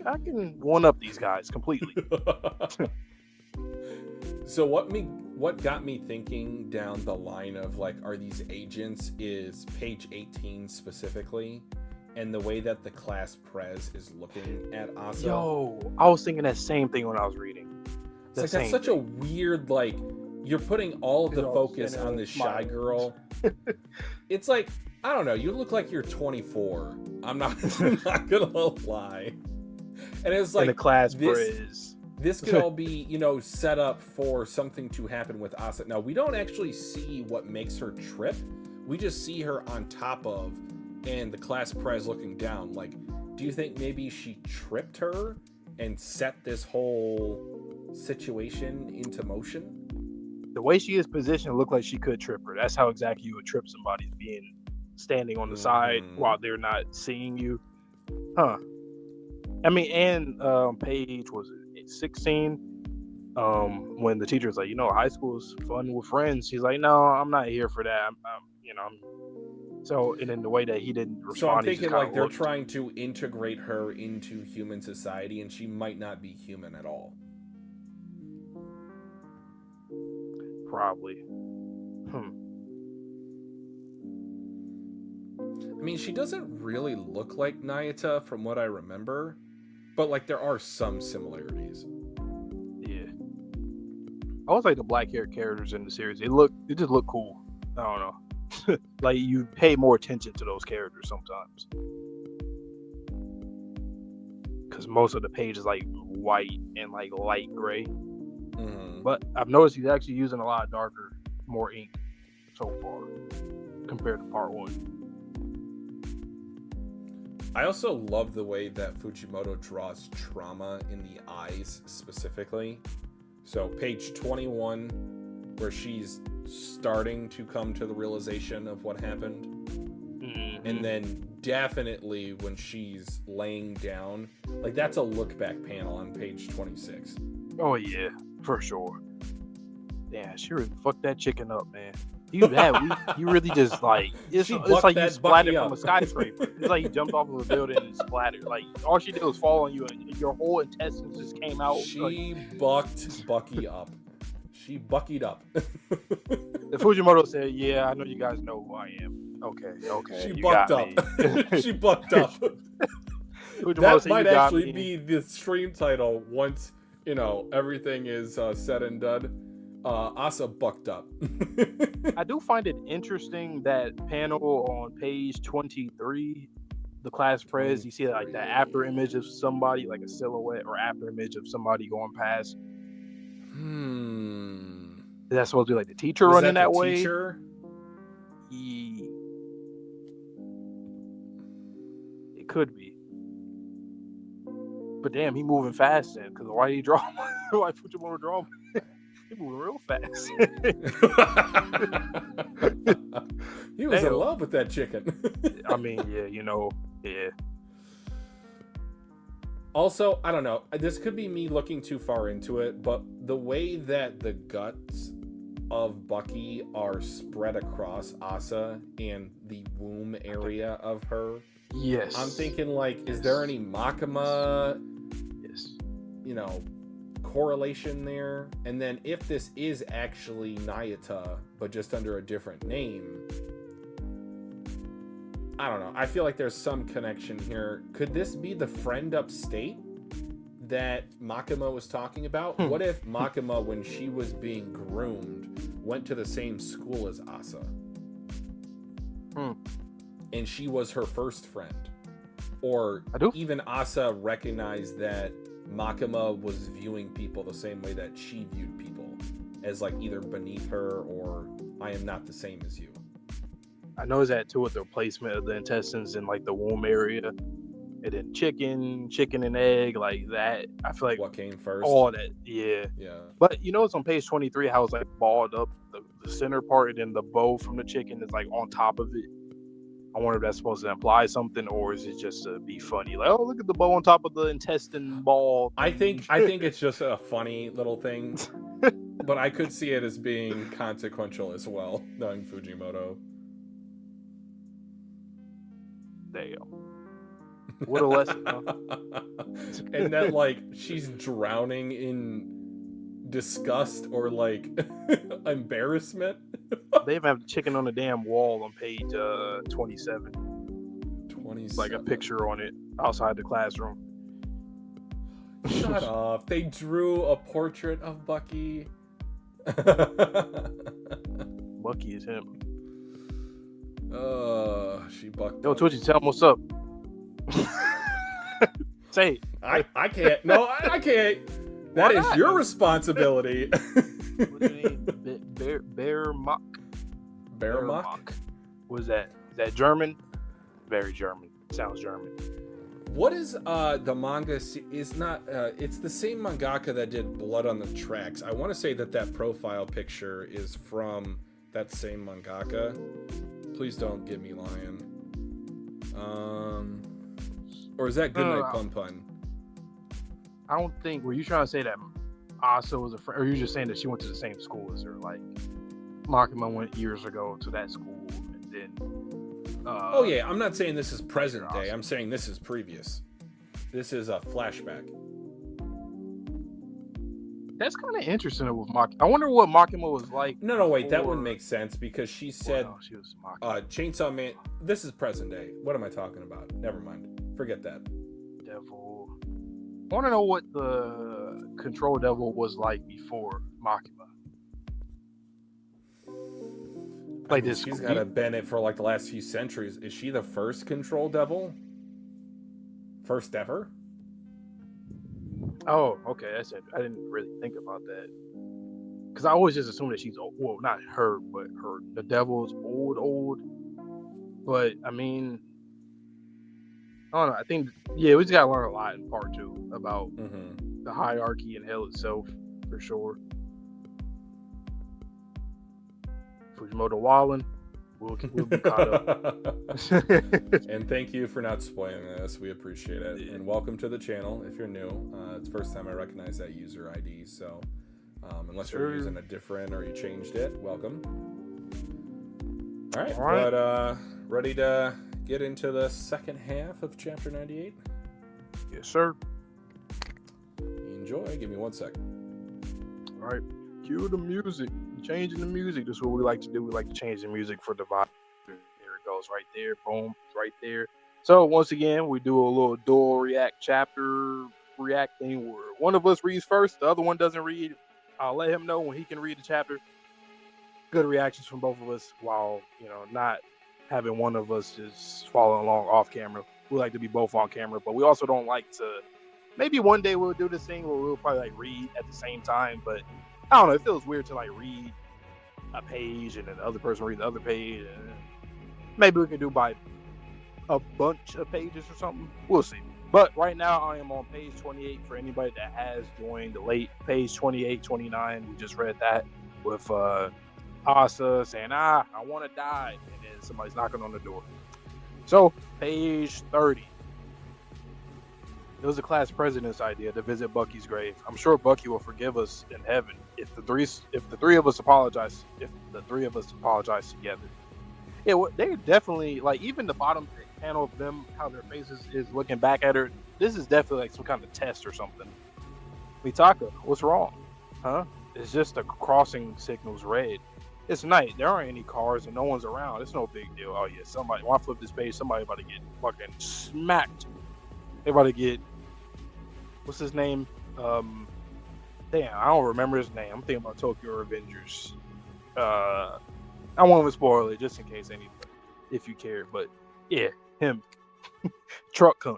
I can one up these guys completely. So what got me thinking down the line of like, are these agents, is page 18 specifically, and the way that the class prez is looking at Asa. Yo, I was thinking that same thing when I was reading. It's like that's such a weird, like, you're putting all of the focus on this shy girl. It's like, I don't know, you look like you're 24. I'm not gonna lie. And it's like, the class prez. This could all be, set up for something to happen with Asa. Now, we don't actually see what makes her trip. We just see her on top of, and the class prez looking down. Like, do you think maybe she tripped her and set this whole situation into motion? The way she is positioned looked like she could trip her. That's how exactly you would trip somebody, being standing on the side while they're not seeing you. Huh. I mean, and page was it grade 16. When the teacher's like, high school is fun with friends. She's like, no, I'm not here for that. So, and in the way that he didn't respond, So I'm he just thinking kinda like they're looked. trying to integrate her into human society, and she might not be human at all. Probably. I mean, she doesn't really look like Nayata from what I remember, but like there are some similarities. Yeah. I always like the black hair characters in the series. They just look cool. I don't know. Like you pay more attention to those characters sometimes. Because most of the page is like white and like light gray. Mm-hmm. But I've noticed he's actually using a lot of darker, more ink so far compared to part 1. I also love the way that Fujimoto draws trauma in the eyes specifically. So page 21, where she's starting to come to the realization of what happened. Mm-hmm. And then definitely when she's laying down, like that's a look back panel on page 26. Oh yeah, for sure. Yeah, she really fucked that chicken up, man. You really just like it's like you splattered from a skyscraper. It's like you jumped off of a building and splattered. Like all she did was fall on you, and your whole intestines just came out. She bucked Bucky up. She buckied up. The Fujimoto said, "Yeah, I know you guys know who I am." Okay. She bucked up. She bucked up. That might actually be the stream title once everything is said and done. Asa bucked up. I do find it interesting that panel on page 23, the class prez, you see like the after image of somebody, like a silhouette or after image of somebody going past. Is that supposed to be like the teacher running that way? Teacher? It could be. But damn, he moving fast then. Because why did he draw? Why Fujimoto draw him? He moving real fast. He was in love with that chicken. I mean, yeah. Also, I don't know. This could be me looking too far into it, but the way that the guts of Bucky are spread across Asa and the womb area of her. Yes. I'm thinking is there any Makima? Yes. Correlation there, and then if this is actually Nayata but just under a different name, I don't know. I feel like there's some connection here. Could this be the friend upstate that Makima was talking about? What if Makima, when she was being groomed, went to the same school as Asa, and she was her first friend, or even Asa recognized that Makima was viewing people the same way that she viewed people, as either beneath her or I am not the same as you. I know that too with the placement of the intestines in the womb area, and then chicken and egg like that. I feel like what came first. All that, yeah. But it's on page 23 how it's balled up the center part, and then the bow from the chicken is on top of it. I wonder if that's supposed to imply something, or is it just to be funny? Oh, look at the bow on top of the intestine ball. I think it's just a funny little thing, but I could see it as being consequential as well, knowing Fujimoto. Damn. What a lesson, huh? And that she's drowning in disgust or embarrassment. They even have the chicken on the damn wall on page 27. 27. A picture on it outside the classroom. Shut up. They drew a portrait of Bucky. Bucky is him. She bucked Yo, up. Twitchy, tell him what's up. Say it. I can't. No, I can't. That is your responsibility. What's your name? Bear Mock. What is that? Is that German? Very German. Sounds German. What is the manga? Is not. It's the same mangaka that did Blood on the Tracks. I want to say that profile picture is from that same mangaka. Please don't get me lying. Or is that Goodnight Pun Pun? I don't think. Were you trying to say that Asa was a friend, or are you just saying that she went to the same school as her? Like Makima went years ago to that school, and then. Oh yeah, I'm not saying this is present day. Asa. I'm saying this is previous. This is a flashback. That's kind of interesting with Makima. I wonder what Makima was like. No, wait, that wouldn't make sense because she said well, she was Makima. Chainsaw Man. This is present day. What am I talking about? Never mind. Forget that. Devil. I want to know what the Control Devil was like before Makima. Like this, she's got to been it for like the last few centuries. Is she the first Control Devil? First ever? Oh, okay. That's it. I didn't really think about that because I always just assume that she's old. Well, not her, but the devil's old. But I mean, I don't know. I think we just gotta learn a lot in part 2 about the hierarchy in hell itself, for sure. Fujimoto Wallen, we'll be caught up. And thank you for not spoiling this. We appreciate it. Yeah. And welcome to the channel if you're new. It's the first time I recognize that user ID. So unless you're using a different or you changed it, welcome. All right. But ready to get into the second half of chapter 98? Yes, sir. Enjoy. Give me 1 second. All right. Cue the music. Changing the music. This is what we like to do. We like to change the music for the vibe. There it goes right there. Boom. It's right there. So once again, we do a little dual chapter reacting where one of us reads first, the other one doesn't read. I'll let him know when he can read the chapter. Good reactions from both of us while, not having one of us just following along off camera. We like to be both on camera, but we also don't like to. Maybe one day we'll do this thing where we'll probably like read at the same time, but I don't know. It feels weird to like read a page and then the other person read the other page. And maybe we can do by a bunch of pages or something. We'll see. But right now I am on page 28 for anybody that has joined the late. Page 28, 29. We just read that with Asa saying, I want to die. And then somebody's knocking on the door. So page 30. It was the class president's idea to visit Bucky's grave. I'm sure Bucky will forgive us in heaven if the three of us apologize together. Yeah, they definitely like even the bottom panel of them, how their faces is looking back at her. This is definitely like some kind of test or something. Mitaka, what's wrong? Huh? It's just the crossing signal's red. It's night. There aren't any cars and no one's around. It's no big deal. Oh yeah, somebody. When I flip this page, somebody about to get fucking smacked. They about to get, what's his name? Damn, I don't remember his name. I'm thinking about Tokyo Revengers. I won't even spoil it just in case anybody, if you care. But yeah, him. Truck Kun,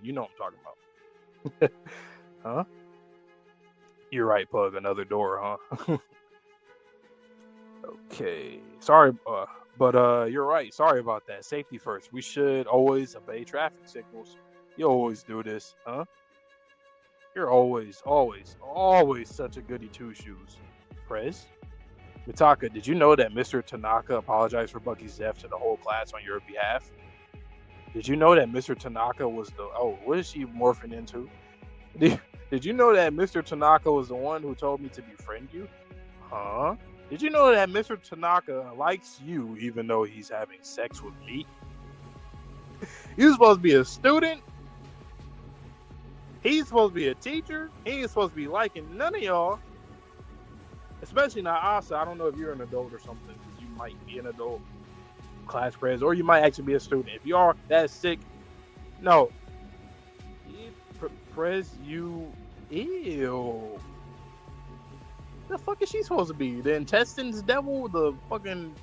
you know what I'm talking about. Huh? You're right, Pug. Another door, huh? Okay. Sorry, but you're right. Sorry about that. Safety first. We should always obey traffic signals. You always do this, huh? You're always such a goody two-shoes. Prez? Mitaka, did you know that Mr. Tanaka apologized for Bucky's death to the whole class on your behalf? Did you know that Mr. Tanaka was the... Oh, what is she morphing into? Did you know that Mr. Tanaka was the one who told me to befriend you? Huh? Did you know that Mr. Tanaka likes you even though he's having sex with me? You're supposed to be a student? He's supposed to be a teacher. He ain't supposed to be liking none of y'all. Especially not Asa. I don't know if you're an adult or something. Because you might be an adult. Class prez. Or you might actually be a student. If you are that sick. No. Prez, you... Ew. The fuck is she supposed to be? The intestines devil? The fucking...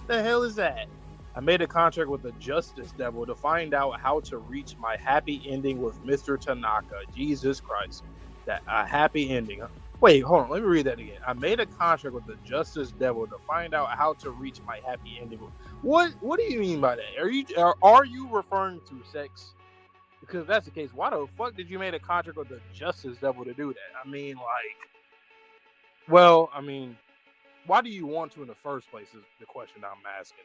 The hell is that? I made a contract with the Justice Devil to find out how to reach my happy ending with Mr. Tanaka. Jesus Christ. That a happy ending. Wait, hold on. Let me read that again. I made a contract with the Justice Devil to find out how to reach my happy ending. What do you mean by that? Are you referring to sex? Because if that's the case, why the fuck did you make a contract with the Justice Devil to do that? I mean, why do you want to in the first place is the question I'm asking.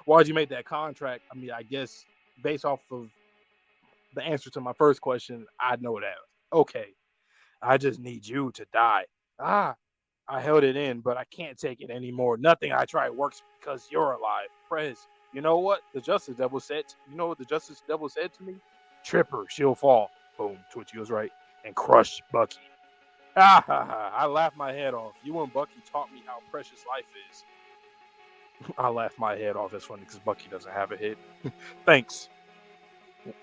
Why'd you make that contract? I mean, I guess based off of the answer to my first question, I know that. Okay, I just need you to die. Ah, I held it in, but I can't take it anymore. Nothing I try works because you're alive. Prez, you know what the Justice Devil said? You know what the Justice Devil said to me? Trip her, she'll fall. Boom, Twitchy was right. And crush Bucky. Ah ha ha, I laughed my head off. You and Bucky taught me how precious life is. I laughed my head off. That's funny because Bucky doesn't have a head. Thanks.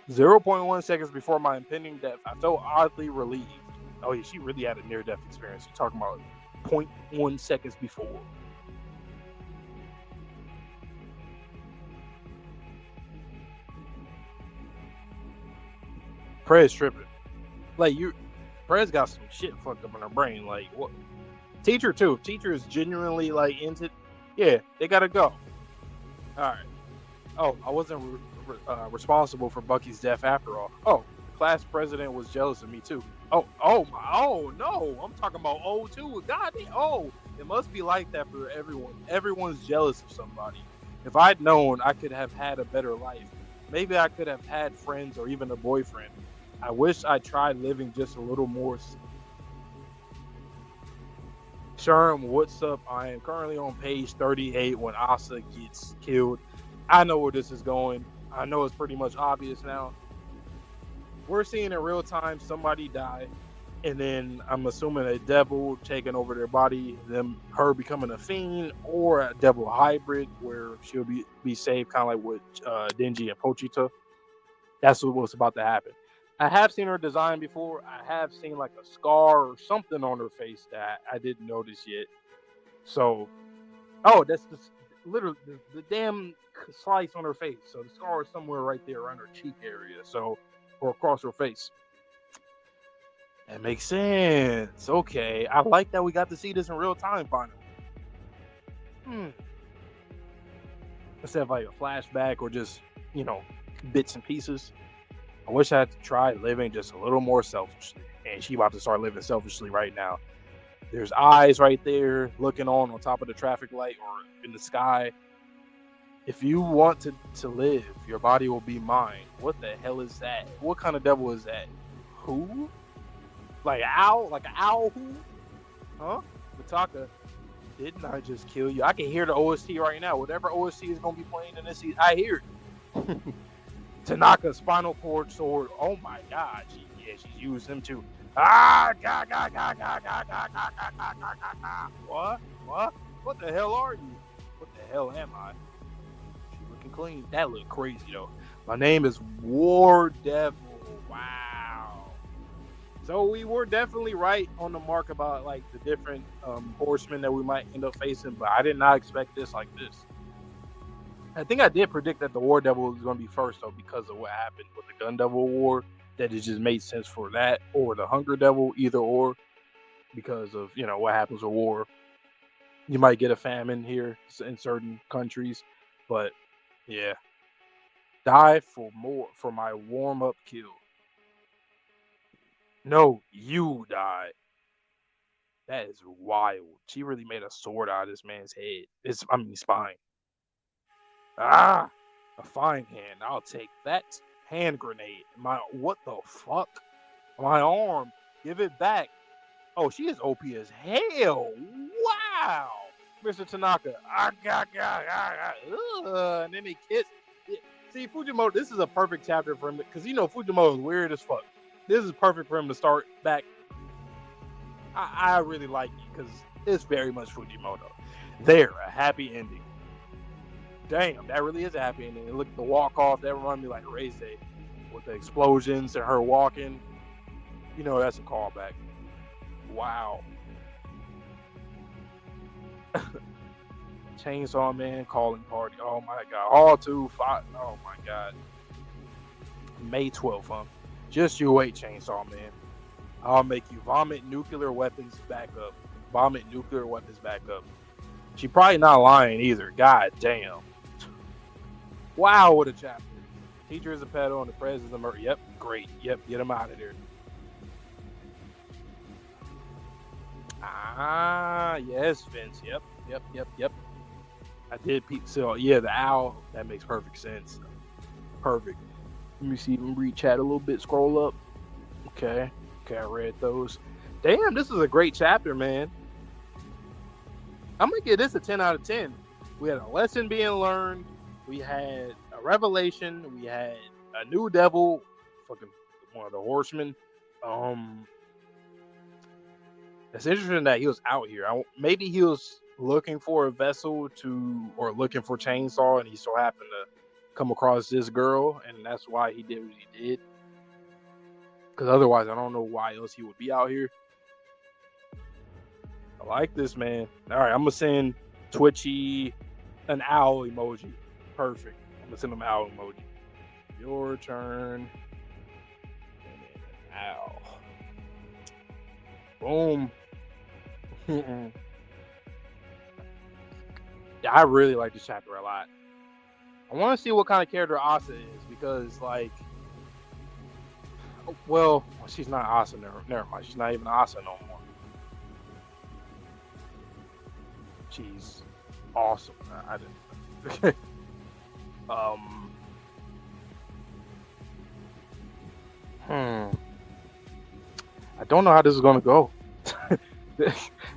0.1 seconds before my impending death, I felt oddly relieved. Oh yeah, she really had a near-death experience. You're talking about 0.1 seconds before. Prez tripping. Like Prez got some shit fucked up in her brain. Like what? Teacher too. If teacher is genuinely like into, yeah, they gotta go. All right. Oh, I wasn't responsible for Bucky's death after all. Oh, the class president was jealous of me too. Oh no, I'm talking about too. God, it must be like that for everyone. Everyone's jealous of somebody. If I'd known I could have had a better life, maybe I could have had friends or even a boyfriend. I wish I tried living just a little more. Sherm, what's up? I am currently on page 38 when Asa gets killed. I know where this is going. I know it's pretty much obvious now. We're seeing in real time somebody die, and then I'm assuming a devil taking over their body, her becoming a fiend, or a devil hybrid where she'll be saved, kind of like with Denji and Pochita. That's what's about to happen. I have seen her design before. I have seen like a scar or something on her face that I didn't notice yet. So, that's literally the damn slice on her face. So the scar is somewhere right there around her cheek area. So, or across her face. That makes sense. Okay, I like that we got to see this in real time finally. Instead of like a flashback or just bits and pieces. I wish I had to try living just a little more selfishly. And she about to start living selfishly right now. There's eyes right there looking on top of the traffic light or in the sky. If you want to live, your body will be mine. What the hell is that? What kind of devil is that? Who? Like an owl? Like an owl who? Huh? Mitaka, didn't I just kill you? I can hear the OST right now. Whatever OST is going to be playing in this season, I hear it. Tanaka, spinal cord sword. Oh my god. She's used him too. What? What the hell are you? What the hell am I? She looking clean. That look crazy though. My name is War Devil. Wow. So we were definitely right on the mark about like the different horsemen that we might end up facing, but I did not expect this like this. I think I did predict that the War Devil was going to be first, though, because of what happened with the Gun Devil War, that it just made sense for that, or the Hunger Devil, either or, because of, what happens with war. You might get a famine here in certain countries, but, yeah. Die for my warm-up kill. No, you die. That is wild. She really made a sword out of this man's head. Spine. A fine hand. I'll take that. Hand grenade. What the fuck? My arm. Give it back. Oh, she is OP as hell. Wow. Mr. Tanaka. And then he kissed. See, Fujimoto, this is a perfect chapter for him because Fujimoto is weird as fuck. This is perfect for him to start back. I really like it because it's very much Fujimoto. There, a happy ending. Damn, that really is a happy ending. And look at the walk off. That reminded me like Race Day with the explosions and her walking. That's a callback. Wow. Chainsaw Man calling party. Oh my god. All 2 5. Oh my god. May 12th, Just you wait, Chainsaw Man. I'll make you vomit nuclear weapons back up. She probably not lying either. God damn. Wow, what a chapter. Teacher is a pedo and the Prez is a murder. Yep, great. Yep, get him out of there. Yes, Vince. Yep. I did peep. So, yeah, the owl. That makes perfect sense. Perfect. Let me see. Let me read chat a little bit. Scroll up. Okay. Okay, I read those. Damn, this is a great chapter, man. I'm gonna give this a 10 out of 10. We had a lesson being learned. We had a revelation. We had a new devil, fucking one of the horsemen. It's interesting that he was out here. Maybe he was looking for a vessel or looking for Chainsaw, and he so happened to come across this girl, and that's why he did what he did. Because otherwise, I don't know why else he would be out here. I like this, man. All right, I'm gonna send Twitchy an owl emoji. Perfect. I'm gonna send him an owl emoji. Your turn. And then an owl. Boom. Yeah, I really like this chapter a lot. I want to see what kind of character Asa is, because, like, well, she's not Asa. Never mind. She's not even Asa no more. She's awesome. I didn't. I don't know how this is gonna go.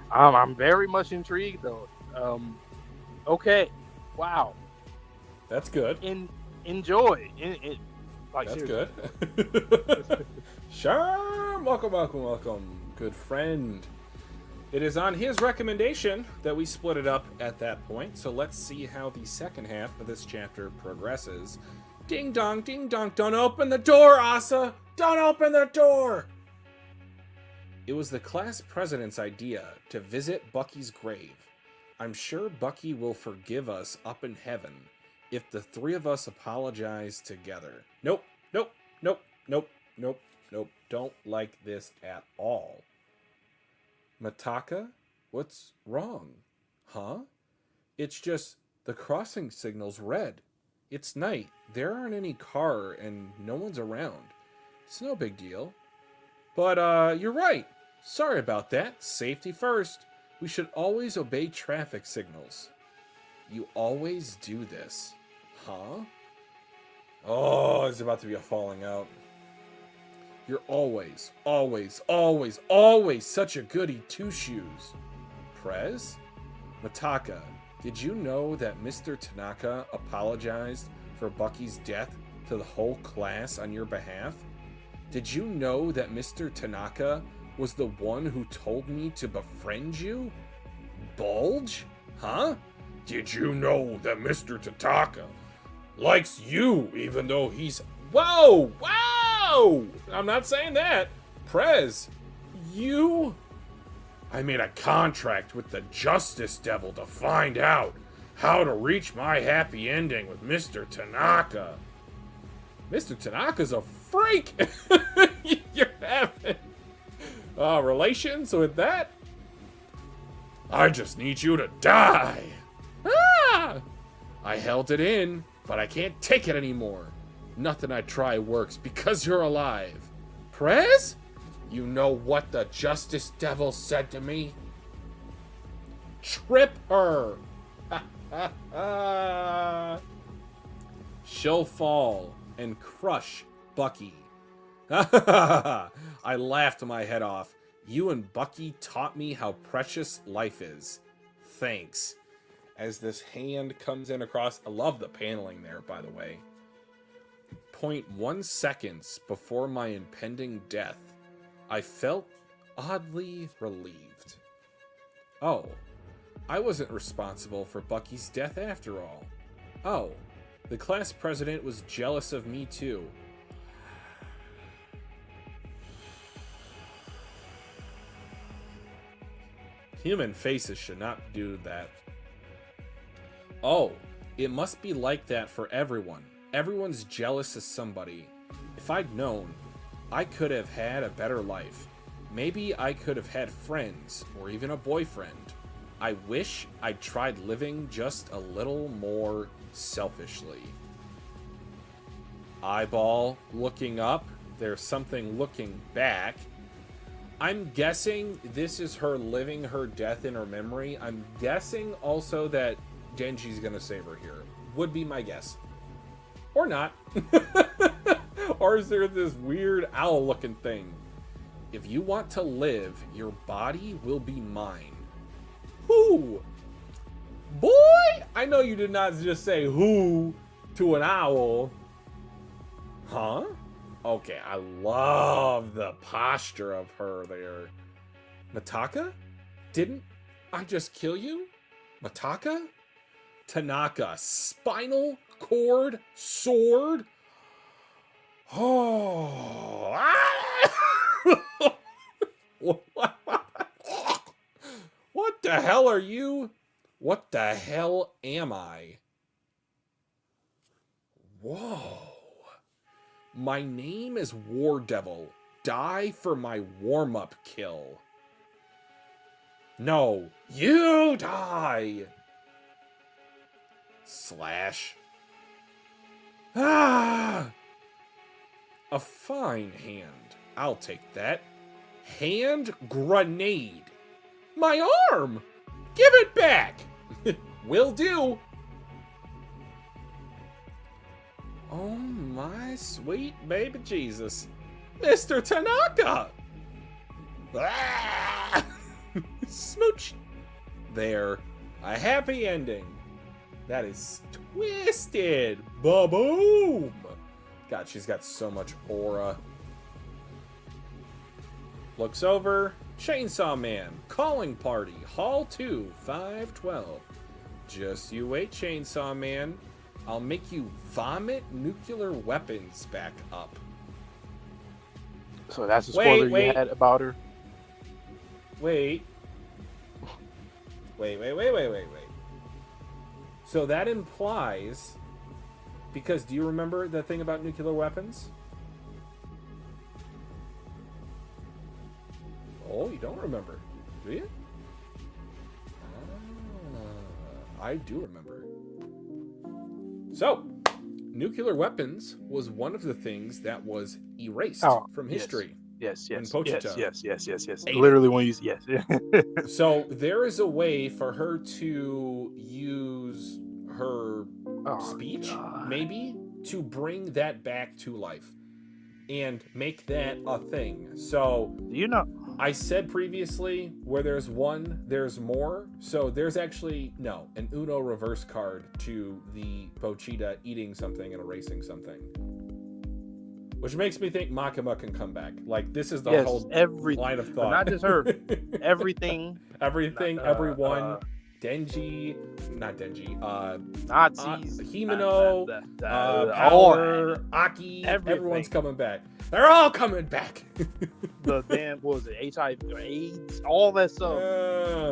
I'm very much intrigued though. Okay. Wow. That's good. Enjoy. Like, that's seriously. good. Sure. Welcome, good friend. It is on his recommendation that we split it up at that point, so let's see how the second half of this chapter progresses. Ding dong, don't open the door, Asa! Don't open the door! It was the class president's idea to visit Bucky's grave. I'm sure Bucky will forgive us up in heaven if the three of us apologize together. Nope. Don't like this at all. Mitaka? What's wrong? Huh? It's just the crossing signal's red. It's night. There aren't any car and no one's around. It's no big deal. But, you're right. Sorry about that. Safety first. We should always obey traffic signals. You always do this. Huh? Oh, it's about to be a falling out. You're always such a goody two-shoes. Prez? Mitaka, did you know that Mr. Tanaka apologized for Bucky's death to the whole class on your behalf? Did you know that Mr. Tanaka was the one who told me to befriend you? Bulge? Huh? Did you know that Mr. Tanaka likes you even though he's... Whoa! I'm not saying that. Prez, you... I made a contract with the Justice Devil to find out how to reach my happy ending with Mr. Tanaka. Mr. Tanaka's a freak! You're having relations with that? I just need you to die. Ah! I held it in, but I can't take it anymore. Nothing I try works because you're alive. Prez? You know what the Justice Devil said to me? Trip her! She'll fall and crush Bucky. I laughed my head off. You and Bucky taught me how precious life is. Thanks. As this hand comes in across... I love the paneling there, by the way. 0.1 seconds before my impending death, I felt oddly relieved. Oh, I wasn't responsible for Bucky's death after all. Oh, the class president was jealous of me too. Human faces should not do that. Oh, it must be like that for everyone. Everyone's jealous of somebody. If I'd known, I could have had a better life. Maybe I could have had friends, or even a boyfriend. I wish I'd tried living just a little more selfishly. Eyeball looking up. There's something looking back. I'm guessing this is her living her death in her memory. I'm guessing also that Genji's gonna save her here. Would be my guess. Or not. Or is there this weird owl-looking thing? If you want to live, your body will be mine. Who? Boy, I know you did not just say who to an owl. Huh? Okay, I love the posture of her there. Mitaka? Didn't I just kill you? Mitaka? Tanaka, spinal cord sword? Oh. What the hell are you? What the hell am I? Whoa. My name is War Devil. Die for my warm-up kill. No, you die! Slash. Ah! A fine hand. I'll take that. Hand grenade. My arm! Give it back! Will do. Oh my sweet baby Jesus. Mr. Tanaka! Ah! Smooch. There. A happy ending. That is twisted. Ba-boom! God, she's got so much aura. Looks over. Chainsaw Man. Calling party. Hall 2, 512. Just you wait, Chainsaw Man. I'll make you vomit nuclear weapons back up. So that's the spoiler you had about her? Wait. So that implies... Because do you remember the thing about nuclear weapons? Oh, you don't remember, do you? I do remember. So, nuclear weapons was one of the things that was erased from history. Yes. In Pochita. Yes. Literally when you yes. So there is a way for her to use her speech, maybe, to bring that back to life and make that a thing. So you know, I said previously, where there's one, there's more. So there's actually, no, an Uno reverse card to the Pochita eating something and erasing something. Which makes me think Makima can come back. Like, this is the whole line of thought. Not just her. Everything. Everyone. Denji. Not Denji. Nazis. Himeno. Power. Aki. Everyone's coming back. They're all coming back. The damn, what was it? HIV, AIDS, all that stuff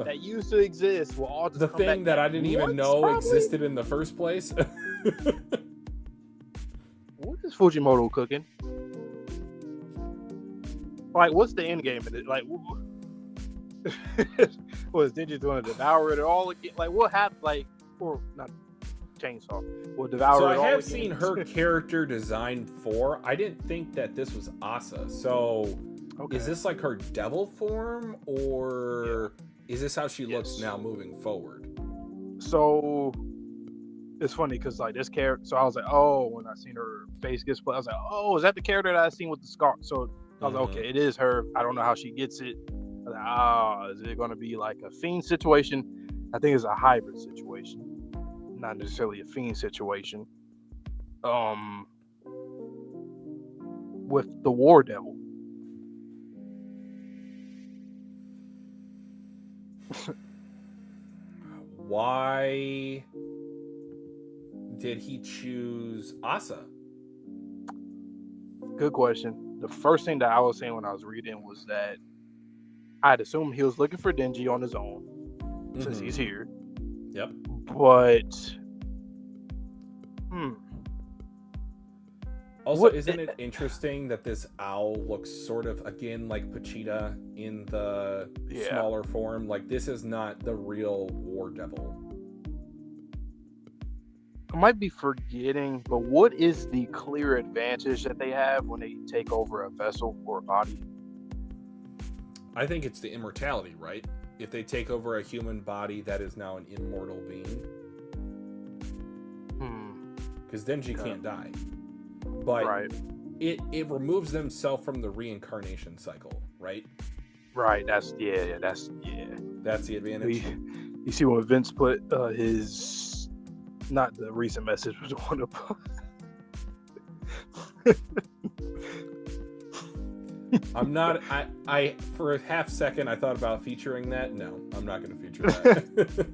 that used to exist will all just the come thing back that I didn't even know existed in the first place. What is Fujimoto cooking? Like, what's the end game in it? Like, what is Denji doing to devour it all again? Like, what happened? Like, or not chainsaw? Will devour it all again? So I have seen her character design for. I didn't think that this was Asa. So, is this like her devil form, or is this how she looks now moving forward? So. It's funny because like this character, so I was like, oh, when I seen her face get split, I was like, oh, is that the character that I seen with the scar? So I was like, okay, it is her. I don't know how she gets it. I was like, is it going to be like a fiend situation? I think it's a hybrid situation, not necessarily a fiend situation. With the War Devil. Why did he choose Asa? Good question. The first thing that I was saying when I was reading was that I'd assume he was looking for Denji on his own since he's here. Yep. But also, isn't it interesting that this owl looks sort of again like Pochita in the smaller form? Like, this is not the real War Devil. I might be forgetting, but what is the clear advantage that they have when they take over a vessel or a body? I think it's the immortality, right? If they take over a human body, that is now an immortal being. Because Denji can't die. But it removes themselves from the reincarnation cycle, right? Right. That's That's the advantage. You see when Vince put his, not the recent message, but the one above. I'm not. I for a half second I thought about featuring that. No, I'm not going to feature that.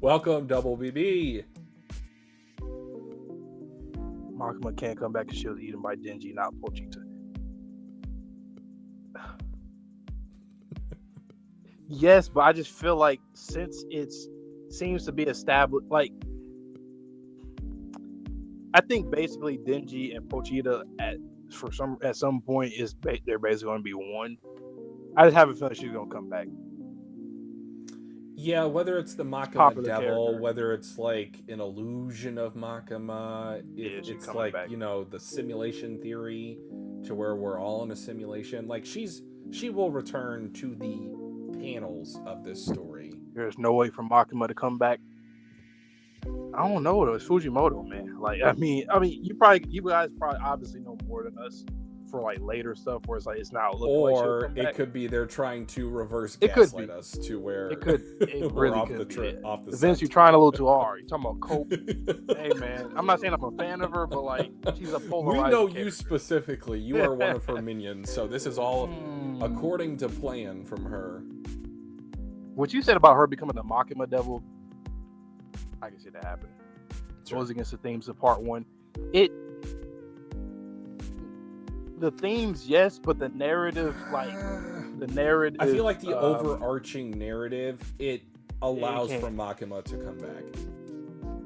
Welcome, Double BB. Makima can't come back because she was eaten by Denji, not Pochita. Yes, but I just feel like since it seems to be established, like I think basically Denji and Pochita at some point they're basically going to be one. I just have a feeling she's going to come back. Yeah, whether it's the Makima Popular devil, character. whether it's like an illusion of Makima, if she's it's coming like back. the simulation theory to where we're all in a simulation, like she will return to the panels of this story. There's no way for Makima to come back. I don't know though. It's Fujimoto, man. Like I mean, you guys probably obviously know more than us for like later stuff where it's like it's not looking like she'll come back. It could be they're trying to reverse gaslight us to where it really off could the be. off the Vince, set. you're trying a little too hard. You're talking about coke. Hey man, I'm not saying I'm a fan of her, but like she's a polarizing We know character. you specifically. You are one of her minions, so this is all according to plan from her. What you said about her becoming a Makima devil, I can see that happening. Sure. Goes against the themes of part one. The themes, yes, but the narrative, I feel like the overarching narrative, it allows for Makima to come back.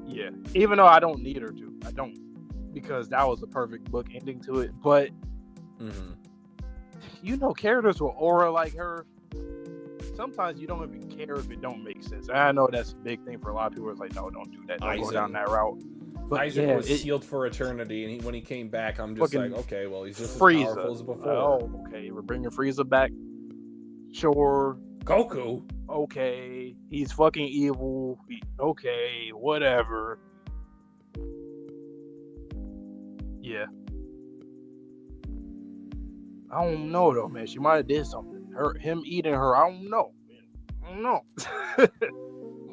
Yeah, even though I don't need her to. I don't, because that was the perfect book ending to it. But characters with aura like her, sometimes you don't even care if it don't make sense. And I know that's a big thing for a lot of people. It's like, no, don't do that. Don't go down that route. But Isaac was sealed for eternity, and when he came back, I'm just like, okay, well, he's just as powerful as before. Oh, okay, we're bringing Frieza back. Sure. Goku. Okay, he's fucking evil. Okay, whatever. Yeah. I don't know though, man. She might have did something. Him eating her, I don't know. I don't know.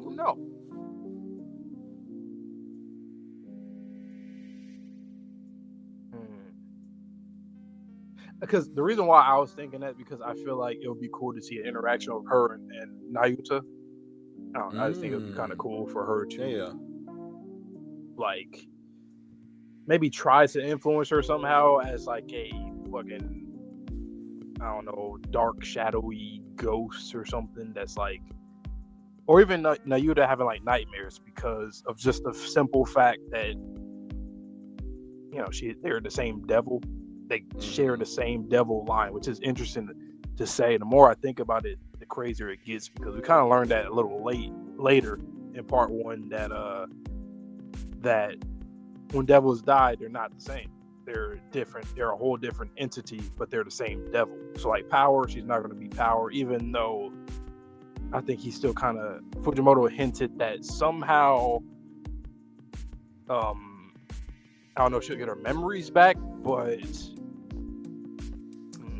No. Because the reason why I was thinking that, because I feel like it would be cool to see an interaction of her and Nayuta. I just think it would be kind of cool for her to like maybe try to influence her somehow as like a fucking, I don't know, dark shadowy ghost or something that's like, or even Nayuta having like nightmares because of just the simple fact that they're the same devil. They share the same devil line, which is interesting to say. The more I think about it, the crazier it gets, because we kind of learned that a little later in part one that when devils die, they're not the same. They're different. They're a whole different entity, but they're the same devil. So like Power, she's not going to be Power, even though I think he still kind of, Fujimoto hinted that somehow, I don't know if she'll get her memories back, but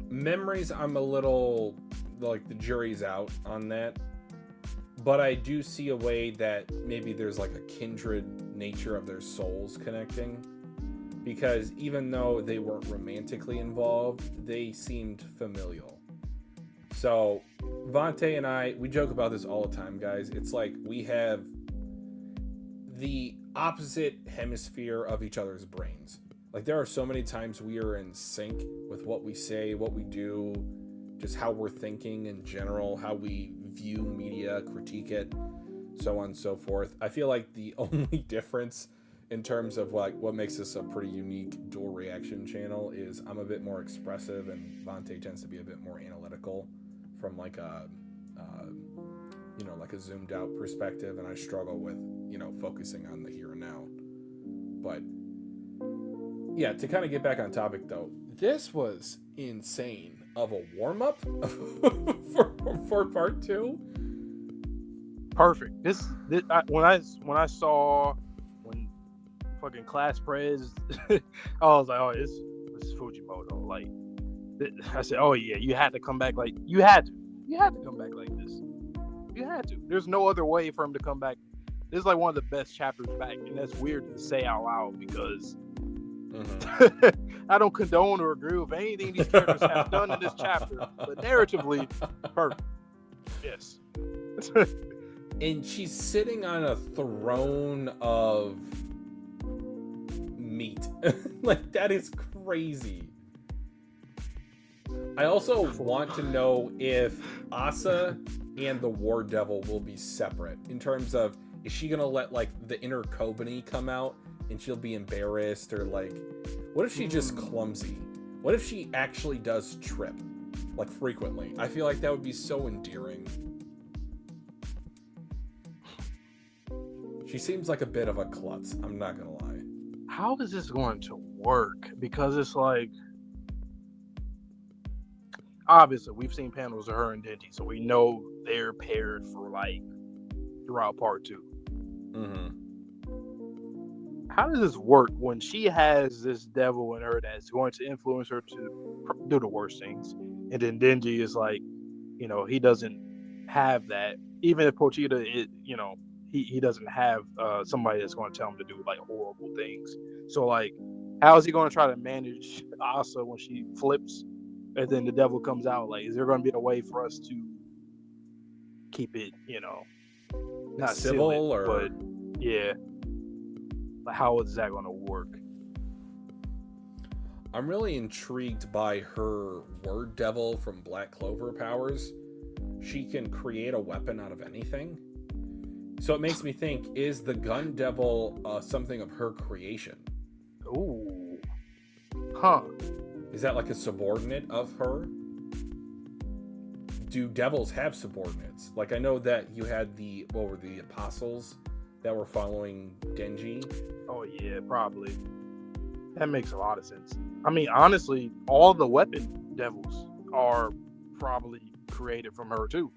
memories, I'm a little like the jury's out on that. But I do see a way that maybe there's like a kindred nature of their souls connecting. Because even though they weren't romantically involved, they seemed familial. So Vante and I, we joke about this all the time, guys. It's like we have the opposite hemisphere of each other's brains. Like there are so many times we are in sync with what we say, what we do, just how we're thinking in general, how we view media, critique it, so on and so forth. I feel like the only difference in terms of like what makes this a pretty unique dual reaction channel is I'm a bit more expressive and Vante tends to be a bit more analytical from like a like a zoomed out perspective, and I struggle with focusing on the here and now. But yeah, to kind of get back on topic though, this was insane of a warm-up for part 2. Perfect. This when I saw when fucking class prez, I was like, oh, this is Fujimoto. Like, I said, oh yeah, you had to come back. Like, you had to come back like this. You had to. There's no other way for him to come back. This is like one of the best chapters back, and that's weird to say out loud because I don't condone or agree with anything these characters have done in this chapter, but narratively, perfect. Yes. And she's sitting on a throne of meat. Like, that is crazy. I also want to know if Asa and the War Devil will be separate in terms of, is she gonna let like the inner Kobani come out and she'll be embarrassed, or like, what if she's just clumsy? What if she actually does trip like frequently? I feel like that would be so endearing. She seems like a bit of a klutz, I'm not gonna lie. How is this going to work? Because it's like, obviously we've seen panels of her and Denji, so we know they're paired for like throughout part 2. How does this work when she has this devil in her that's going to influence her to do the worst things, and then Denji is like, you know, he doesn't have that. Even if Pochita, you know, he doesn't have somebody that's going to tell him to do like horrible things. So like, how is he going to try to manage Asa when she flips, and then the devil comes out? Like, is there going to be a way for us to keep it, you know, not civil silly, or, but yeah, like, how is that going to work? I'm really intrigued by her Word Devil from Black Clover powers. She can create a weapon out of anything. So it makes me think, is the Gun Devil something of her creation? Ooh. Huh. Is that like a subordinate of her? Do devils have subordinates? Like, I know that you had the apostles that were following Denji. Oh yeah, probably. That makes a lot of sense. I mean, honestly, all the weapon devils are probably created from her too.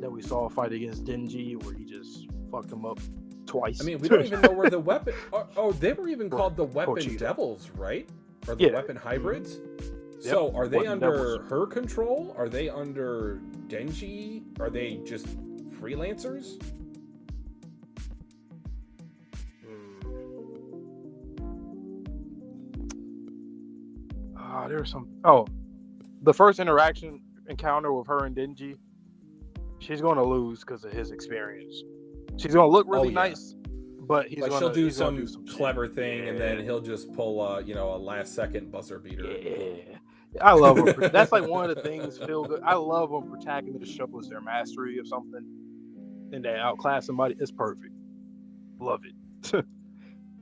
That we saw fight against Denji, where he just fucked him up twice. I mean, we don't even know where the weapon. Oh, they were even called the Weapon Pochita. Devils, right? Or the Weapon Hybrids. Yep. So, are they Weapon under Devils. her control? Are they under Denji? Are they just freelancers? There's some. Oh, the first encounter with her and Denji, she's going to lose because of his experience. She's going to look really nice, but she'll do some clever shit. thing, and then he'll just pull a last second buzzer beater. Yeah, I love him. That's like one of the things feel good. I love when protagonists shows their mastery of something and they outclass somebody. It's perfect. Love it.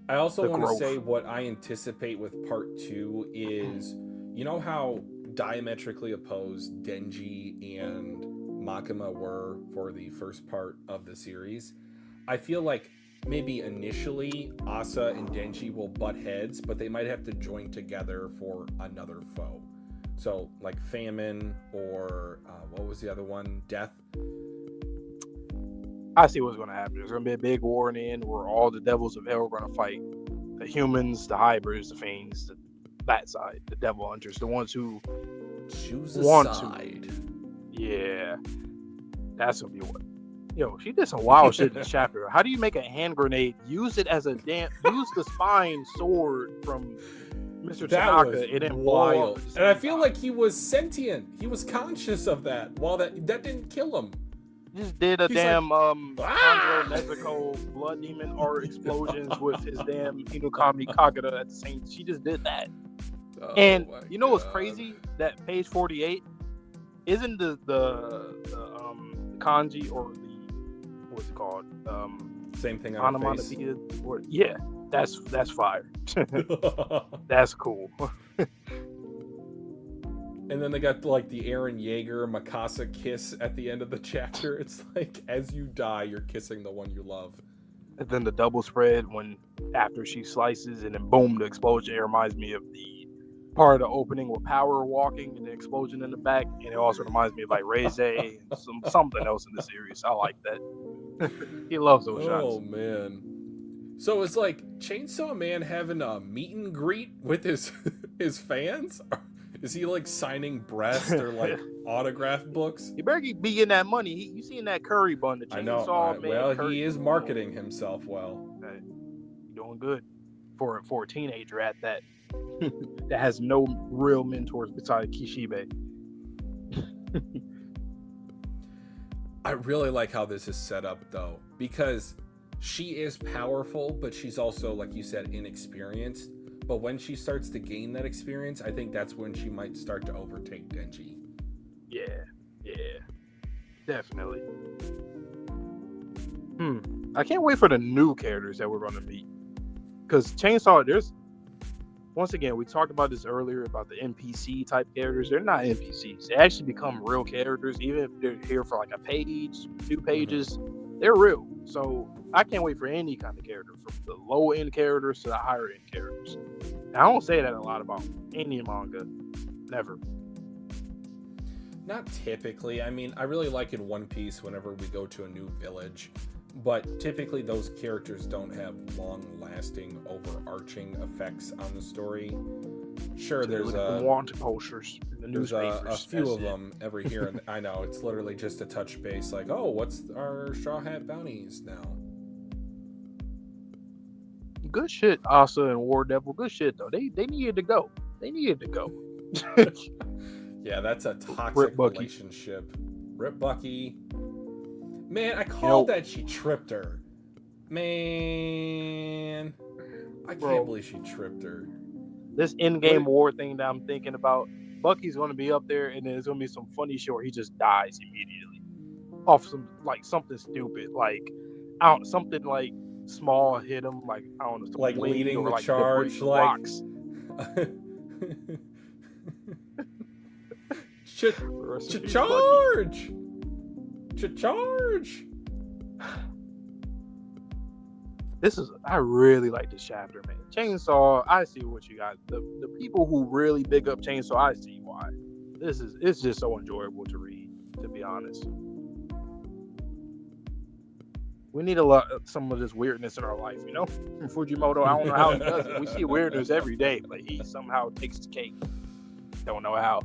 I also want to say what I anticipate with part 2 is, you know how diametrically opposed Denji and Makima were for the first part of the series? I feel like maybe initially Asa and Denji will butt heads, but they might have to join together for another foe. So like Famine, or what was the other one? Death. I see what's going to happen. There's going to be a big war in the end where all the devils of hell are going to fight. The humans, the hybrids, the fiends, that side, the devil hunters, the ones who choose a want side. To. Yeah. That's going to be what. Yo, she did some wild shit in this chapter. How do you make a hand grenade? Use it as use the spine sword from Mr. Tanaka. It didn't wild. And I feel like he was sentient. He was conscious of that. While that didn't kill him. Just did a damn Andro Nezuko blood demon art explosions with his damn Inukami Kagura at the same. She just did that. Oh, and you know what's crazy? That page 48 isn't the kanji or the what's it called? Same thing on onomatopoeia. Or yeah, that's fire. That's cool. And then they got like the Eren Yeager Mikasa kiss at the end of the chapter. It's like, as you die, you're kissing the one you love. And then the double spread when after she slices, and then boom, the explosion. It reminds me of the part of the opening with Power walking and the explosion in the back. And it also reminds me of like Reze and something else in the series. I like that. He loves those shots. Oh man. So it's like Chainsaw Man having a meet and greet with his his fans. Is he like signing breast or like autograph books? You better be getting that money. You seen that curry bun, the I know. Chainsaw Man Well, curry. he is marketing himself well. Hey, doing good for a teenager at that. That has no real mentors besides Kishibe. I really like how this is set up though, because she is powerful, but she's also, like you said, inexperienced. But when she starts to gain that experience, I think that's when she might start to overtake Denji. Yeah, definitely. I can't wait for the new characters that we're going to meet. Because Chainsaw, once again, we talked about this earlier about the NPC type characters. They're not NPCs. They actually become real characters, even if they're here for like a page, 2 pages. They're real. So I can't wait for any kind of character, from the low end characters to the higher end characters. And I don't say that a lot about any manga. Never. Not typically. I mean, I really like in One Piece whenever we go to a new village, but typically those characters don't have long-lasting, overarching effects on the story. Sure, there's wanted posters in the newspapers. A few of them every here, and I know it's literally just a touch base, like, oh, what's our Straw Hat bounties now? Good shit, Asa and War Devil. Good shit though. They needed to go. Yeah, that's a toxic relationship. Rip Bucky. Man, I called that she tripped her. Man, I can't believe she tripped her. This in-game war thing that I'm thinking about, Bucky's going to be up there, and then there's going to be some funny shit where he just dies immediately off something stupid, like something like small hit him, like I don't know, like leading the charge, like rocks. Charge! Charge! I really like this chapter, man. Chainsaw, I see what you got. The people who really big up Chainsaw, I see why. It's just so enjoyable to read, to be honest. We need some of this weirdness in our life, you know? From Fujimoto, I don't know how he does it. We see weirdness every day, but he somehow takes the cake. Don't know how.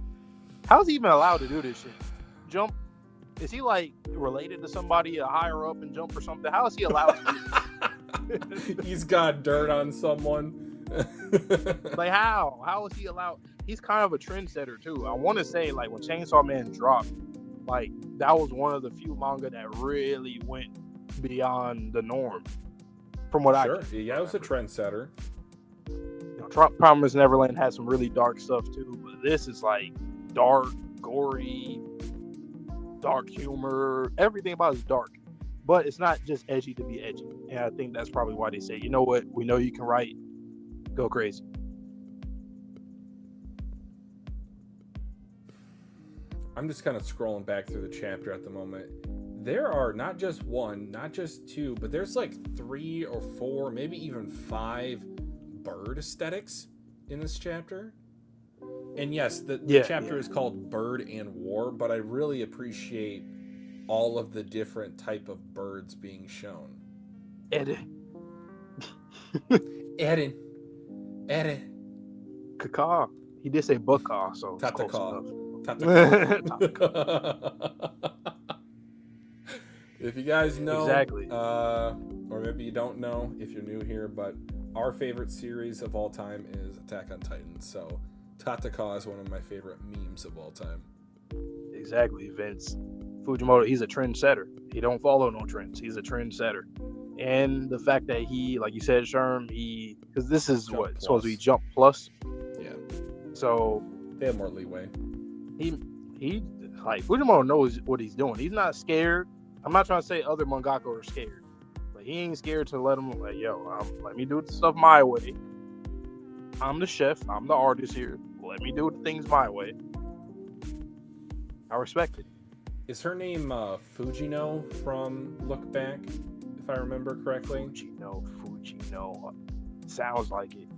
How's he even allowed to do this shit? Jump? Is he like related to somebody higher up and jump or something? How is he allowed to do this? He's got dirt on someone. Like how? How is he allowed? He's kind of a trendsetter too. I want to say like when Chainsaw Man dropped, like that was one of the few manga that really went beyond the norm. From what I yeah, it was a trendsetter. You know, Promised Neverland had some really dark stuff too, but this is like dark, gory, dark humor. Everything about it is dark, but it's not just edgy to be edgy. And I think that's probably why they say, you know what, we know you can write, go crazy. I'm just kind of scrolling back through the chapter at the moment. There are not just one, not just two, but there's like 3 or 4, maybe even 5 bird aesthetics in this chapter. And yes, the chapter is called Bird and War, but I really appreciate all of the different type of birds being shown. Eren. Kaka. He did say Baka, so Tataka. If you guys know, exactly, or maybe you don't know if you're new here, but our favorite series of all time is Attack on Titan. So Tataka is one of my favorite memes of all time. Exactly, Vince. Fujimoto, he's a trendsetter. He don't follow no trends. He's a trendsetter. And the fact that he, like you said, Sherm, because this is Jump what Plus. supposed to be Jump Plus. Yeah. So they have more leeway. He like Fujimoto knows what he's doing. He's not scared. I'm not trying to say other mangaka are scared, but he ain't scared to let him like, let me do the stuff my way. I'm the chef. I'm the artist here. Let me do the things my way. I respect it. Is her name Fujino from Look Back, if I remember correctly? Fujino. Sounds like it.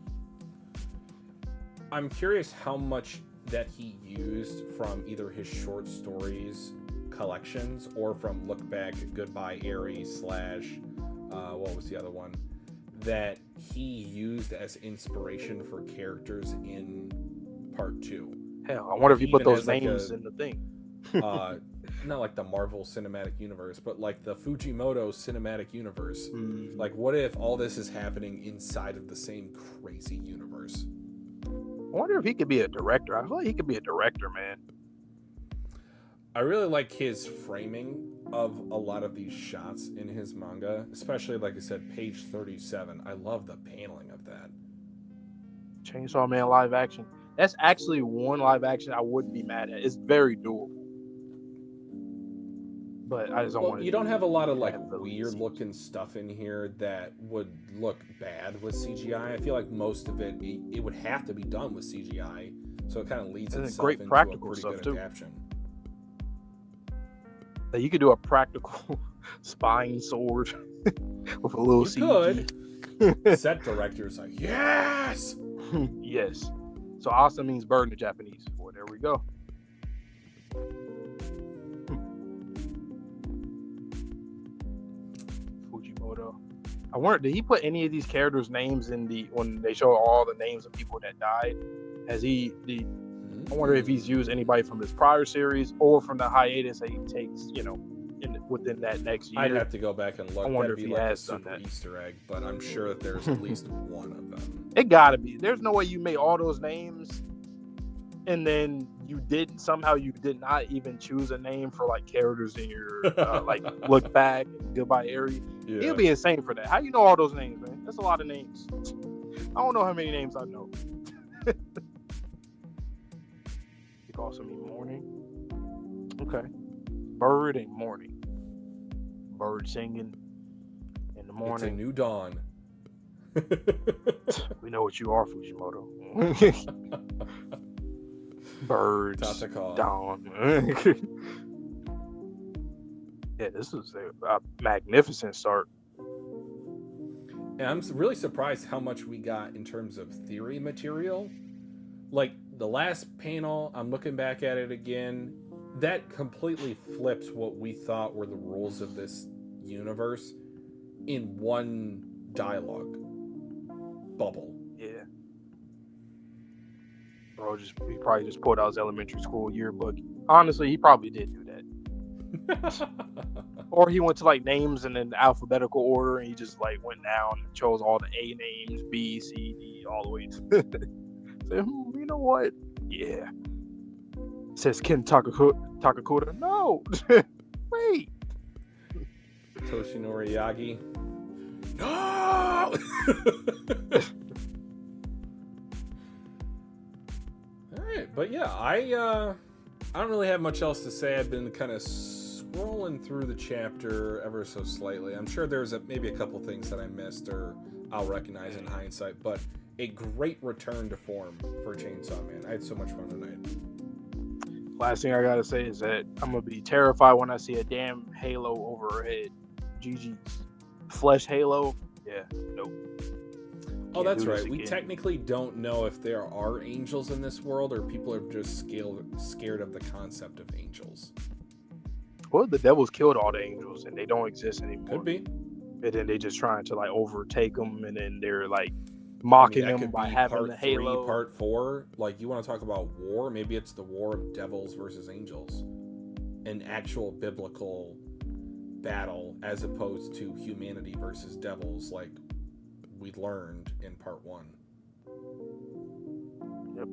I'm curious how much that he used from either his short stories collections or from Look Back, Goodbye Eri / what was the other one? that he used as inspiration for characters in part 2. Hell, I wonder if He you put even those has, like, names in the thing. not like the Marvel Cinematic Universe, but like the Fujimoto Cinematic Universe. Mm. Like, what if all this is happening inside of the same crazy universe? I wonder if he could be a director. I feel like he could be a director, man. I really like his framing of a lot of these shots in his manga, especially, like I said, page 37. I love the paneling of that. Chainsaw Man live action. That's actually one live action I wouldn't be mad at. It's very doable. But I just don't want to. You don't have a lot of like heavily weird looking stuff in here that would look bad with CGI. I feel like most of it would have to be done with CGI, so it kind of leads And itself great into practical a pretty stuff, good too. adaptation. Like, you could do a practical spine sword with a little CG. Could. Set directors like, yes! Yes. So Asa means bird in Japanese. Well, there we go. Fujimoto. I wonder, did he put any of these characters' names in when they show all the names of people that died? I wonder if he's used anybody from his prior series or from the hiatus that he takes, within that next year. I'd have to go back and look. I wonder That'd if be he like has a done super that. Easter egg, but I'm sure that there's at least one of them. It gotta be. There's no way you made all those names and then you did not even choose a name for like characters in your like Look Back, Goodbye Eri. Yeah. He'll be insane for that. How you know all those names, man? That's a lot of names. I don't know how many names I know. It could also mean morning. Okay. Bird and morning. Bird singing in the morning. It's a new dawn. We know what you are, Fujimoto. Birds. Tataka. Dawn. Yeah, this is a magnificent start. And I'm really surprised how much we got in terms of theory material. Like, the last panel, I'm looking back at it again, that completely flips what we thought were the rules of this universe in one dialogue bubble. Yeah. Bro, he probably just pulled out his elementary school yearbook. Honestly, he probably did do that. Or he went to like names in an alphabetical order and he just like went down and chose all the A names, B, C, D, all the way to so, you know what? Yeah. Says Ken Takakura. No. Wait. Toshinori Yagi. No! Alright, but yeah, I don't really have much else to say. I've been kind of scrolling through the chapter ever so slightly. I'm sure there's maybe a couple things that I missed or I'll recognize in hindsight, but a great return to form for Chainsaw Man. I had so much fun tonight. Last thing I gotta say is that I'm gonna be terrified when I see a damn halo over her head. GG's. Flesh halo? Yeah, nope. Oh, that's right. We technically don't know if there are angels in this world or people are just scared of the concept of angels. Well, the devils killed all the angels and they don't exist anymore. Could be. And then they just trying to like overtake them and then they're like mocking them by having the halo. Part 4, like you want to talk about war? Maybe it's the war of devils versus angels, an actual biblical battle as opposed to humanity versus devils, like we learned in part 1. Yep.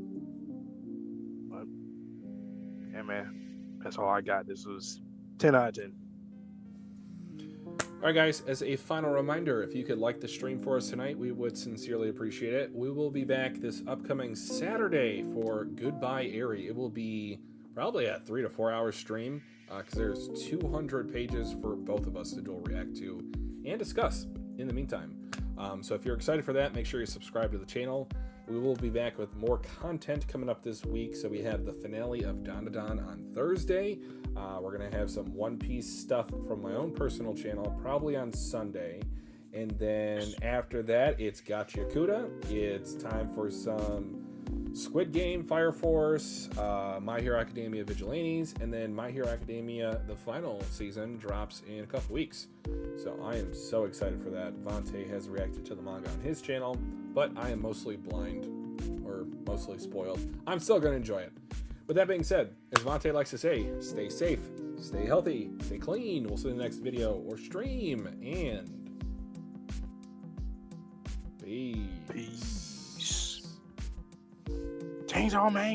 But, yeah, man, that's all I got. This was 10 out of 10. Alright guys, as a final reminder, if you could like the stream for us tonight, we would sincerely appreciate it. We will be back this upcoming Saturday for Goodbye Eri. It will be probably a 3 to 4 hour stream because there's 200 pages for both of us to dual react to and discuss in the meantime. So if you're excited for that, make sure you subscribe to the channel. We will be back with more content coming up this week. So we have the finale of Dandadan on Thursday. We're going to have some One Piece stuff from my own personal channel, probably on Sunday. And then after that, it's Gachiakuda. It's time for some Squid Game, Fire Force, My Hero Academia Vigilantes, and then My Hero Academia, the final season, drops in a couple weeks. So I am so excited for that. Vante has reacted to the manga on his channel, but I am mostly blind, or mostly spoiled. I'm still going to enjoy it. With that being said, as Vante likes to say, stay safe, stay healthy, stay clean. We'll see you in the next video or stream, and peace. Peace. Change all, man.